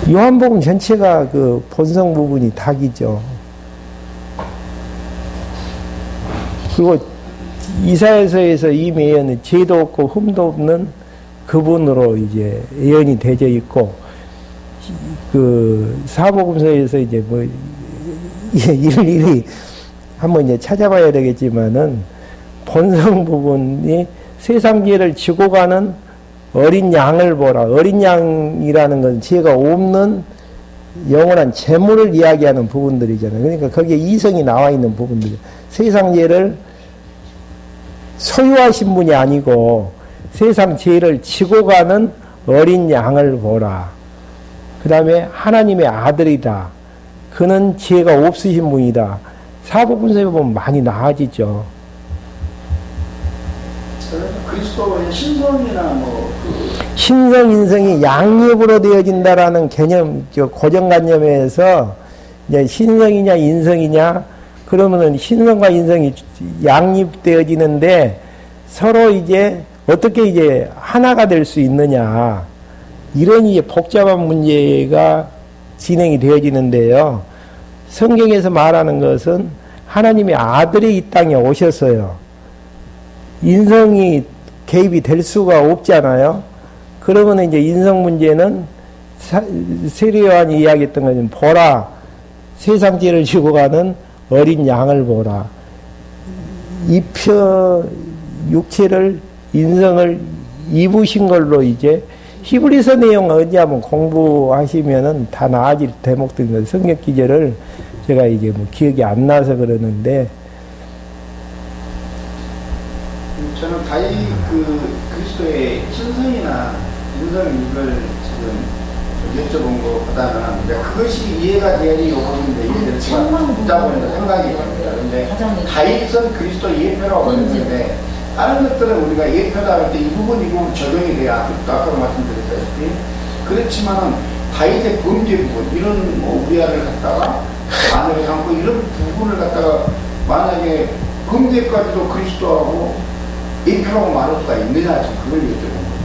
우리를 요한복음 전체가 그 본성 부분이 닭이죠. 그리고 이사야서에서 이미 예언은 죄도 없고 흠도 없는 그분으로 이제 예언이 되어 있고, 그 사복음서에서 이제 뭐 일일이 한번 이제 찾아봐야 되겠지만은, 본성 부분이 세상 죄를 지고 가는 어린 양을 보라. 어린 양이라는 건 죄가 없는 영원한 재물을 이야기하는 부분들이잖아요. 그러니까 거기에 이성이 나와 있는 부분들이, 세상 죄를 소유하신 분이 아니고 세상 죄를 지고 가는 어린 양을 보라. 그 다음에 하나님의 아들이다. 그는 죄가 없으신 분이다. 사복음서에 보면 많이 나아지죠. 그리스도의 신성이나 신성, 인성이 양립으로 되어진다라는 개념, 고정관념에서 이제 신성이냐, 인성이냐, 그러면은 신성과 인성이 양립되어지는데 서로 이제 어떻게 이제 하나가 될 수 있느냐, 이런 이제 복잡한 문제가 진행이 되어지는데요. 성경에서 말하는 것은 하나님의 아들이 이 땅에 오셨어요. 인성이 개입이 될 수가 없잖아요. 그러면 이제 인성 문제는 세례요한이 이야기했던 것은 보라, 세상 죄를 지고 가는 어린 양을 보라. 입혀 육체를 인성을 입으신 걸로 이제 히브리서 내용 어디 한번 공부하시면은 다 나아질 대목들인 성경 기절을 제가 이제 뭐 기억이 안 나서 그러는데, 저는 다이 그리스도의 신성이나 인성을 지금 여쭤본 것보다는 그것이 이해가 돼야지 요거인데 이해를 듣다 보니까 생각이 듭니다. 그런데 다윗은 그리스도 예표라고 했는데 다른 것들은 우리가 예표다 할 때 이 부분 적용이 돼야, 아까 말씀드렸다시피. 그렇지만은 다윗의 범죄 부분, 이런 우리아를 갖다가 마늘을 담고 이런 부분을 갖다가 만약에 범죄까지도 그리스도하고 예표라고 말할 수가 있느냐, 지금 그걸 여쭤본 겁니다.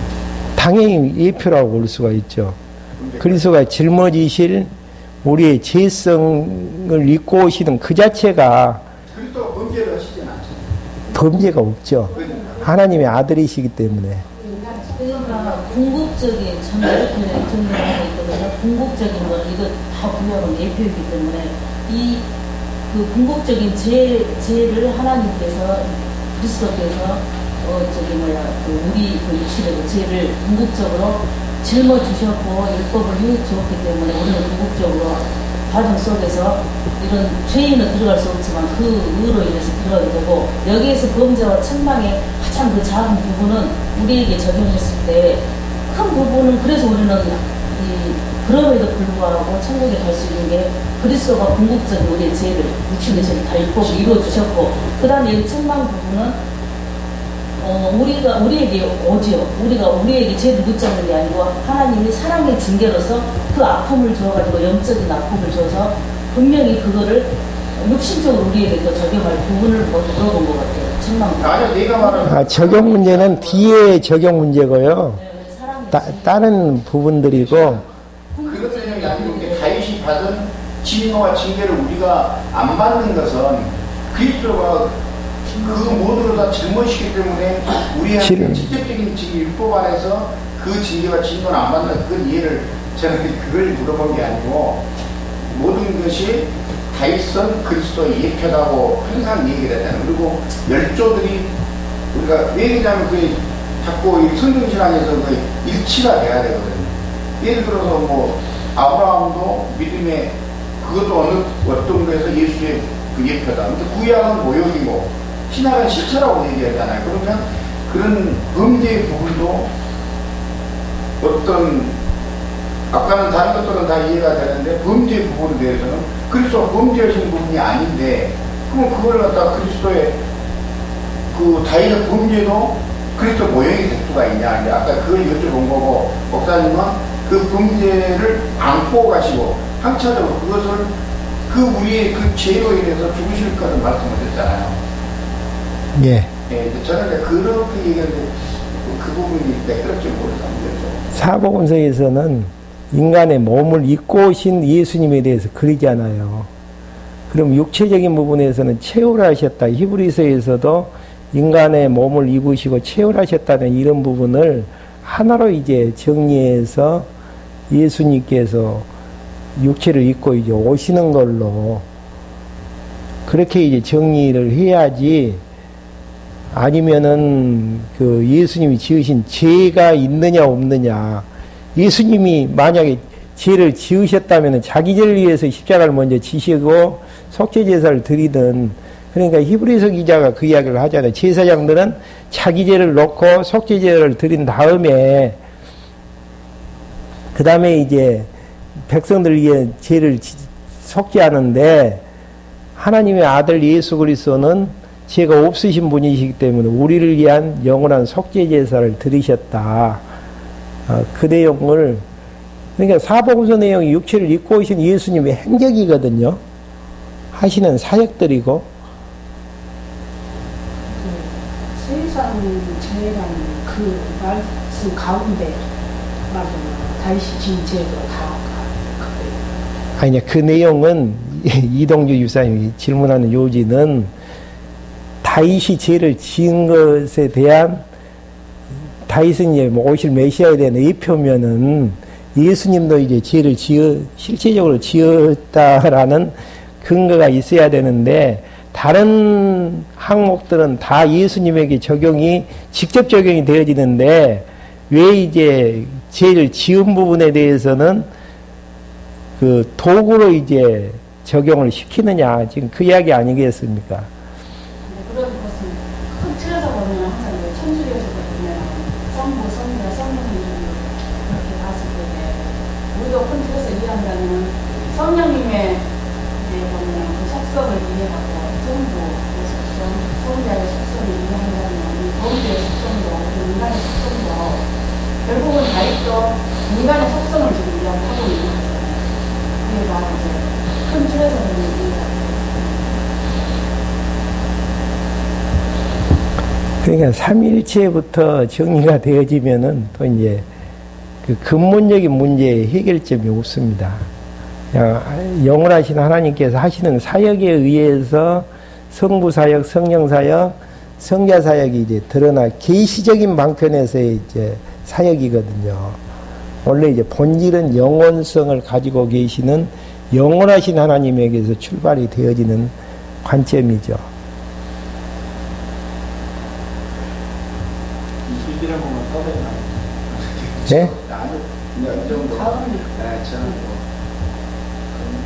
당연히 예표라고 볼 수가 있죠. 그리스도가 짊어지실 우리의 죄성을 입고 오시는 그 자체가 그리스도가 범죄를 하시진 않죠. 범죄가 없죠. 하나님의 아들이시기 때문에. 그러니까 궁극적인 전부터 정리하고 있거든요. 궁극적인 건 이거 다 구약은 예표이기 때문에 그 궁극적인 죄를 하나님께서 그리스도께서 우리 육신의 죄를 궁극적으로 짊어지셨고 율법을 해주었기 때문에 우리는 궁극적으로 과정 속에서 이런 죄인은 들어갈 수 없지만 그 의로 인해서 들어가게 되고, 여기에서 범죄와 책망의 가장 그 작은 부분은 우리에게 적용했을 때 큰 부분은, 그래서 우리는 그럼에도 불구하고 천국에 갈 수 있는 게 그리스도가 궁극적인 우리의 죄를 육신의 죄를 다 율법을 이루어주셨고, 그 다음에 이 책망 부분은 우리에게 오지요. 우리에게 죄를 묻자는 게 아니고 하나님이 사랑의 징계로서 그 아픔을 줘가지고 영적인 아픔을 줘서 분명히 그거를 육신적으로 우리에게 또 적용할 부분을 물어본 것 같아요. 책망. 아니요, 네가 말하는 적용 문제는 뒤에 적용 문제고요. 다른 부분들이고. 그런 내용이 아니고 다윗이 받은 징계와 징계를 우리가 안 받는 것은 그리스도가 그 모두를 다 짊어지기 때문에 우리한테 직접적인 율법 안에서 그 징계와 징계를 안 받는 그 이해를, 저는 그걸 물어본 게 아니고, 모든 것이 다윗은 그리스도의 예표라고 항상 얘기를 했잖아요. 그리고 멸조들이 우리가 왜 그러냐면 자꾸 성경신앙에서 일치가 돼야 되거든요. 예를 들어서 아브라함도 믿음의 그것도 어떤 거에서 예수의 그 예표다. 근데 구약은 모욕이고 신약은 실체라고 얘기하잖아요. 그러면 그런 범죄의 부분도 아까는 다른 것들은 다 이해가 되는데 범죄의 부분에 대해서는 그리스도가 범죄하신 부분이 아닌데, 그럼 그걸 갖다가 그리스도의 그 다윗의 범죄도 그리스도 모형이 될 수가 있냐. 이제 아까 그걸 여쭤본 거고, 목사님은 그 범죄를 안고 가시고 항차적으로 그것을 우리의 그 죄로 인해서 죽으실 것을 말씀하셨잖아요. 예. 예, 저는 그렇게 얘기하는데 그 부분이 매끄럽지 못해서 사복음서에서는 인간의 몸을 입고 오신 예수님에 대해서 그리잖아요. 그럼 육체적인 부분에서는 체울하셨다. 히브리서에서도 인간의 몸을 입으시고 체울하셨다는 이런 부분을 하나로 이제 정리해서 예수님께서 육체를 입고 이제 오시는 걸로 그렇게 이제 정리를 해야지, 아니면은 그 예수님이 지으신 죄가 있느냐 없느냐, 예수님이 만약에 죄를 지으셨다면 자기 죄를 위해서 십자가를 먼저 지시고 속죄 제사를 드리든, 그러니까 히브리서 기자가 그 이야기를 하잖아요. 제사장들은 자기 죄를 놓고 속죄 제사를 드린 다음에 그 다음에 이제 백성들 위해 죄를 속죄하는데, 하나님의 아들 예수 그리스도는 죄가 없으신 분이시기 때문에 우리를 위한 영원한 속죄 제사를 드리셨다. 그 내용을 그러니까 사복음서 내용이 육체를 입고 오신 예수님의 행적이거든요. 하시는 사역들이고 세상 죄라는 그 말씀 가운데 말하면 다시 진 죄도 다 그거예요. 아니냐 그 내용은 이동주 유사님이 질문하는 요지는 다윗이 죄를 지은 것에 대한 다윗은 이제 뭐 오실 메시아에 대한 예표면은 예수님도 이제 죄를 실제적으로 지었다라는 근거가 있어야 되는데 다른 항목들은 다 예수님에게 직접 적용이 되어지는데 왜 이제 죄를 지은 부분에 대해서는 그 도구로 이제 적용을 시키느냐 지금 그 이야기 아니겠습니까? 그런 것은 큰 틀에서 보면 항상 천주교에서 보면 성부, 성자, 성령님 그렇게 봤을 때 우리도 큰 틀에서 이해한다면 성령님의 보면 그 속성을 이해하고 성부의 속성, 성자의 속성을 이해한다면 범죄의 속성도 인간의 속성도 결국은 다윗도 인간의 속성을 지금 이야기하고 있는 거잖아요. 그게 바로 이제 큰 틀에서 보면 이해가 그러니까 삼위일체부터 정리가 되어지면은 또 이제 그 근본적인 문제의 해결점이 없습니다. 영원하신 하나님께서 하시는 사역에 의해서 성부 사역, 성령 사역, 성자 사역이 이제 드러나 계시적인 방편에서의 이제 사역이거든요. 원래 이제 본질은 영원성을 가지고 계시는 영원하신 하나님에게서 출발이 되어지는 관점이죠. 네?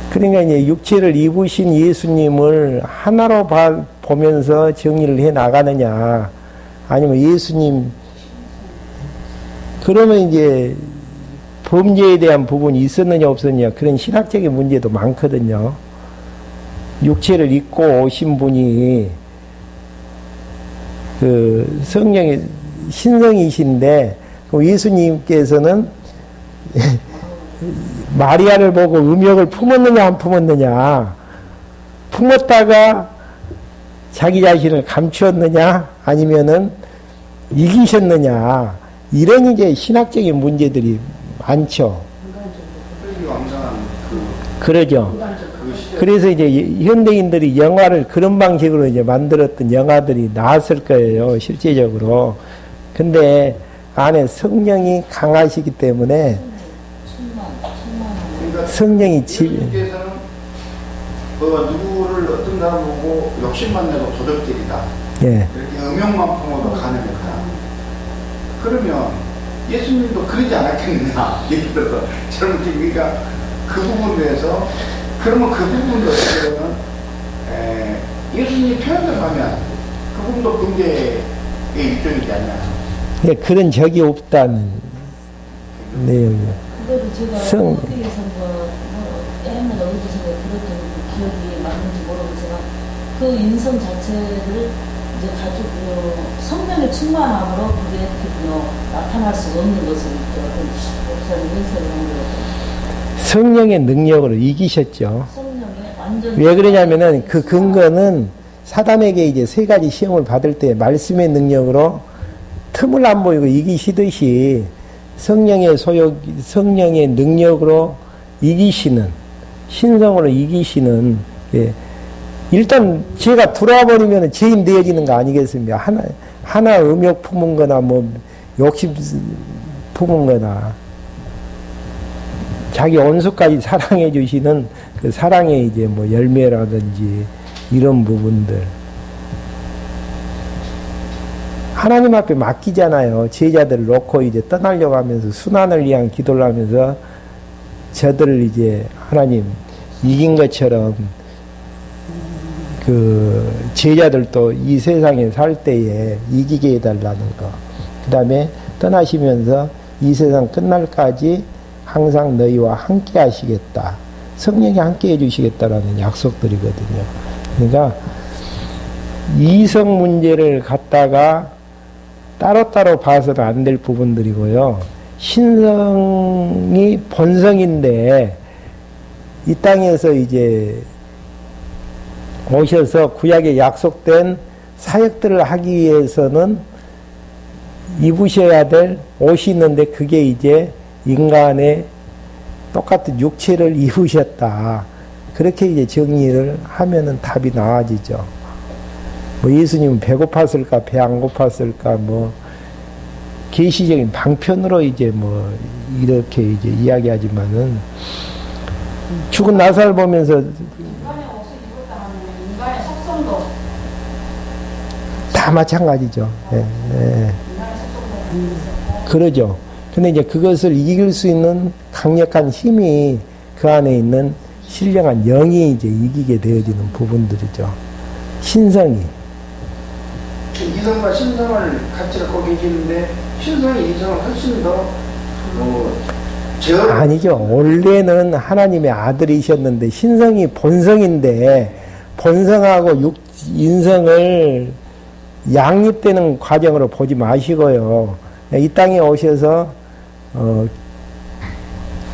그러니까 이제 육체를 입으신 예수님을 하나로 보면서 정리를 해 나가느냐, 아니면 예수님, 그러면 이제 범죄에 대한 부분이 있었느냐 없었느냐 그런 신학적인 문제도 많거든요. 육체를 입고 오신 분이 그 성령의 신성이신데 예수님께서는 마리아를 보고 음욕을 품었느냐 안 품었느냐, 품었다가 자기 자신을 감추었느냐 아니면은 이기셨느냐, 이런 이제 신학적인 문제들이 많죠. 그러죠. 그래서 이제 현대인들이 영화를 그런 방식으로 이제 만들었던 영화들이 나왔을 거예요, 실제적으로. 근데 안에 성령이 강하시기 때문에 성령이 예수님께서는 누구를 어떤 사람 보고 욕심만 내고 도덕질이다. 예. 이렇게 음욕만 품어도 가능했다. 그러면 예수님도 그러지 않았겠느냐. 예를 들어서 잘못되니까 그 부분에서 그러면 그 부분도 어떻게 보면 예수님 표현을 하면 그 부분도 금제의 일종이지 않냐. 예, 그런 적이 없다는 내용이요. 그거를 제가 어디에서 옛날 어디서 들었던 그 기억이 맞는지 모르겠지만 그 인성 자체를 이제 가지고 성령의 충만함으로 그게 나타날 수 없는 것을 목사님 인설을 한 거거든요. 성령의 능력으로 이기셨죠. 성령의 완전 왜 그러냐면은 그 근거는 사단에게 이제 세 가지 시험을 받을 때 말씀의 능력으로 틈을 안 보이고 이기시듯이 성령의 능력으로 이기시는, 신성으로 이기시는, 예. 일단 죄가 들어와 버리면 죄인 되어지는 거 아니겠습니까? 하나 음욕 품은 거나 뭐 욕심 품은 거나 자기 원수까지 사랑해 주시는 그 사랑의 이제 뭐 열매라든지 이런 부분들. 하나님 앞에 맡기잖아요. 제자들을 놓고 이제 떠나려고 하면서 순환을 위한 기도를 하면서 저들을 이제 하나님 이긴 것처럼 그 제자들도 이 세상에 살 때에 이기게 해달라는 거. 그 다음에 떠나시면서 이 세상 끝날까지 항상 너희와 함께 하시겠다. 성령이 함께 해주시겠다라는 약속들이거든요. 그러니까 이성 문제를 갖다가 따로따로 봐서는 안 될 부분들이고요. 신성이 본성인데 이 땅에서 이제 오셔서 구약에 약속된 사역들을 하기 위해서는 입으셔야 될 옷이 있는데 그게 이제 인간의 똑같은 육체를 입으셨다. 그렇게 이제 정리를 하면은 답이 나와지죠. 뭐 예수님은 배고팠을까, 배 안 고팠을까, 뭐 계시적인 방편으로 이제 뭐 이렇게 이제 이야기하지만은 죽은 나사를 보면서 인간의 옷을 입었다 하면 인간의 속성도 다 마찬가지죠. 예, 예. 인간의 속성도 있었고 그러죠. 근데 이제 그것을 이길 수 있는 강력한 힘이 그 안에 있는 신령한 영이 이제 이기게 되어지는 부분들이죠. 신성이. 이성과 신성을 같이 갖고 계시는데 신성이 이성을 훨씬 더 아니죠. 원래는 하나님의 아들이셨는데 신성이 본성인데 본성하고 인성을 양립되는 과정으로 보지 마시고요. 이 땅에 오셔서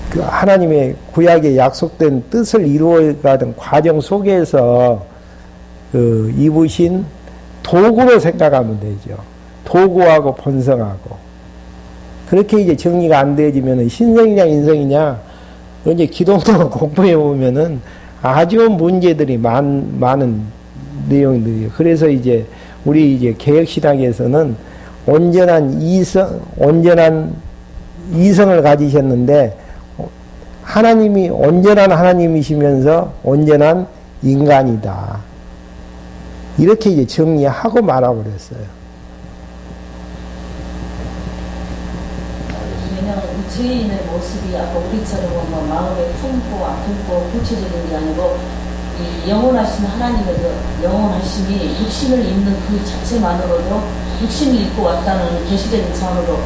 그 하나님의 구약에 약속된 뜻을 이루어가던 과정 속에서 그 입으신 도구로 생각하면 되죠. 도구하고 본성하고. 그렇게 이제 정리가 안 되어지면 신성이냐 인성이냐 이제 기독교만 공부해 보면은 아주 문제들이 많은 내용들이에요. 그래서 이제 우리 이제 개혁신학에서는 온전한 이성을 가지셨는데 하나님이 온전한 하나님이시면서 온전한 인간이다. 이렇게 이제 정리하고 말아버렸어요. 왜냐하면 죄인의 모습이 아까 우리처럼 뭐 마음에 품고 아프고 구체적인 게 아니고 이 영원하신 하나님의 그 영원하심이 육신을 입는 그 자체만으로도 육신을 입고 왔다는 계시적인 차원으로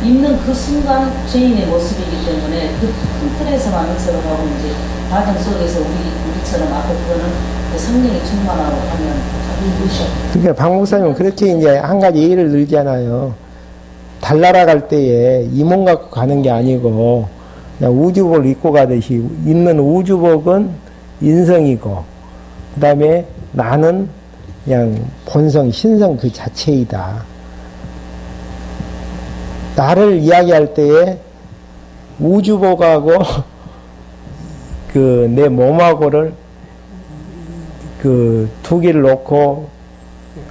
입는 그 순간 죄인의 모습이기 때문에 그 큰 틀에서만 해석을 하고 이제 과정 속에서 우리처럼 아까 그거는 그 성령이 충만하고 하면 그러니까 박 목사님은 그렇게 이제 한 가지 예를 들잖아요. 달나라 갈 때에 이 몸 갖고 가는 게 아니고 그냥 우주복을 입고 가듯이 입는 우주복은 인성이고 그 다음에 나는 그냥 본성, 신성 그 자체이다. 나를 이야기할 때에 우주복하고 그 내 몸하고를 그 두 개를 놓고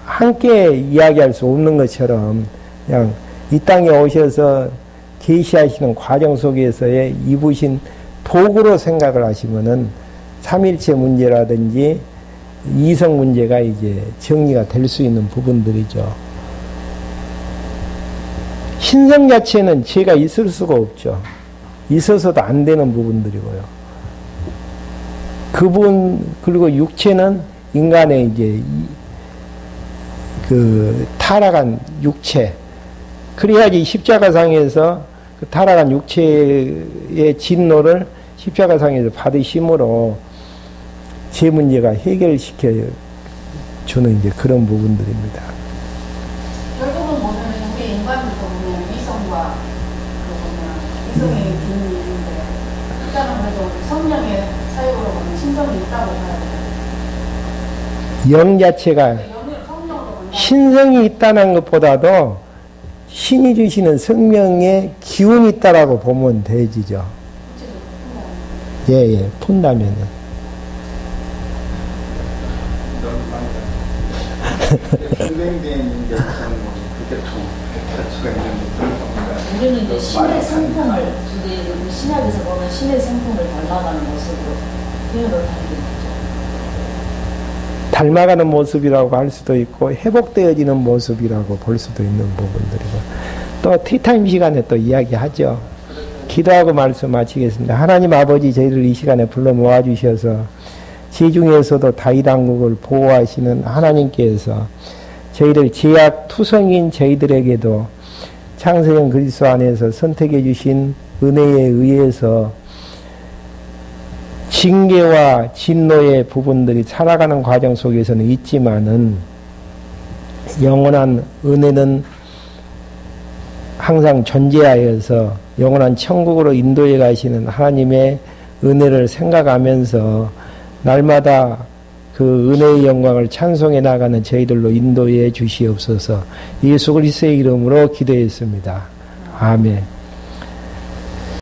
함께 이야기할 수 없는 것처럼 그냥 이 땅에 오셔서 계시하시는 과정 속에서의 입으신 도구로 생각을 하시면은 삼일체 문제라든지 이성 문제가 이제 정리가 될 수 있는 부분들이죠. 신성 자체는 죄가 있을 수가 없죠. 있어서도 안 되는 부분들이고요. 그리고 육체는 인간의 이제 그 타락한 육체. 그래야지 십자가상에서 그 타락한 육체의 진노를 십자가상에서 받으심으로 제 문제가 해결시켜 주는 이제 그런 부분들입니다. 결국은 보면 우리 인간들도 보면 이성과 이성의 기능이 있는데 일단은 그래도 성령의 사역으로 보면 신성이 있다고 봐야 돼요. 영 자체가 성령으로 보면 신성이 있다는 것보다도 신이 주시는 생명의 기운이 있다라고 보면 되지죠. 예, 푼다면은. 분명된 이제 그렇게 가치가 있는 것들 우리는 이제 신의 성품을 우리 신약에서 보면 신의 성품을 닮아가는 모습으로 표현을 하게 되죠. 닮아가는 모습이라고 할 수도 있고 회복되어지는 모습이라고 볼 수도 있는 부분들이고 또 티타임 시간에 또 이야기하죠. 기도하고 말씀 마치겠습니다. 하나님 아버지 저희를 이 시간에 불러 모아주셔서 지중에서도 다윗왕국을 보호하시는 하나님께서 저희들 제약 투성인 저희들에게도 창세전 그리스도 안에서 선택해 주신 은혜에 의해서 징계와 진노의 부분들이 살아가는 과정 속에서는 있지만은 영원한 은혜는 항상 존재하여서 영원한 천국으로 인도해 가시는 하나님의 은혜를 생각하면서 날마다 그 은혜의 영광을 찬송해 나가는 저희들로 인도해 주시옵소서. 예수 그리스도의 이름으로 기도했습니다. 아멘.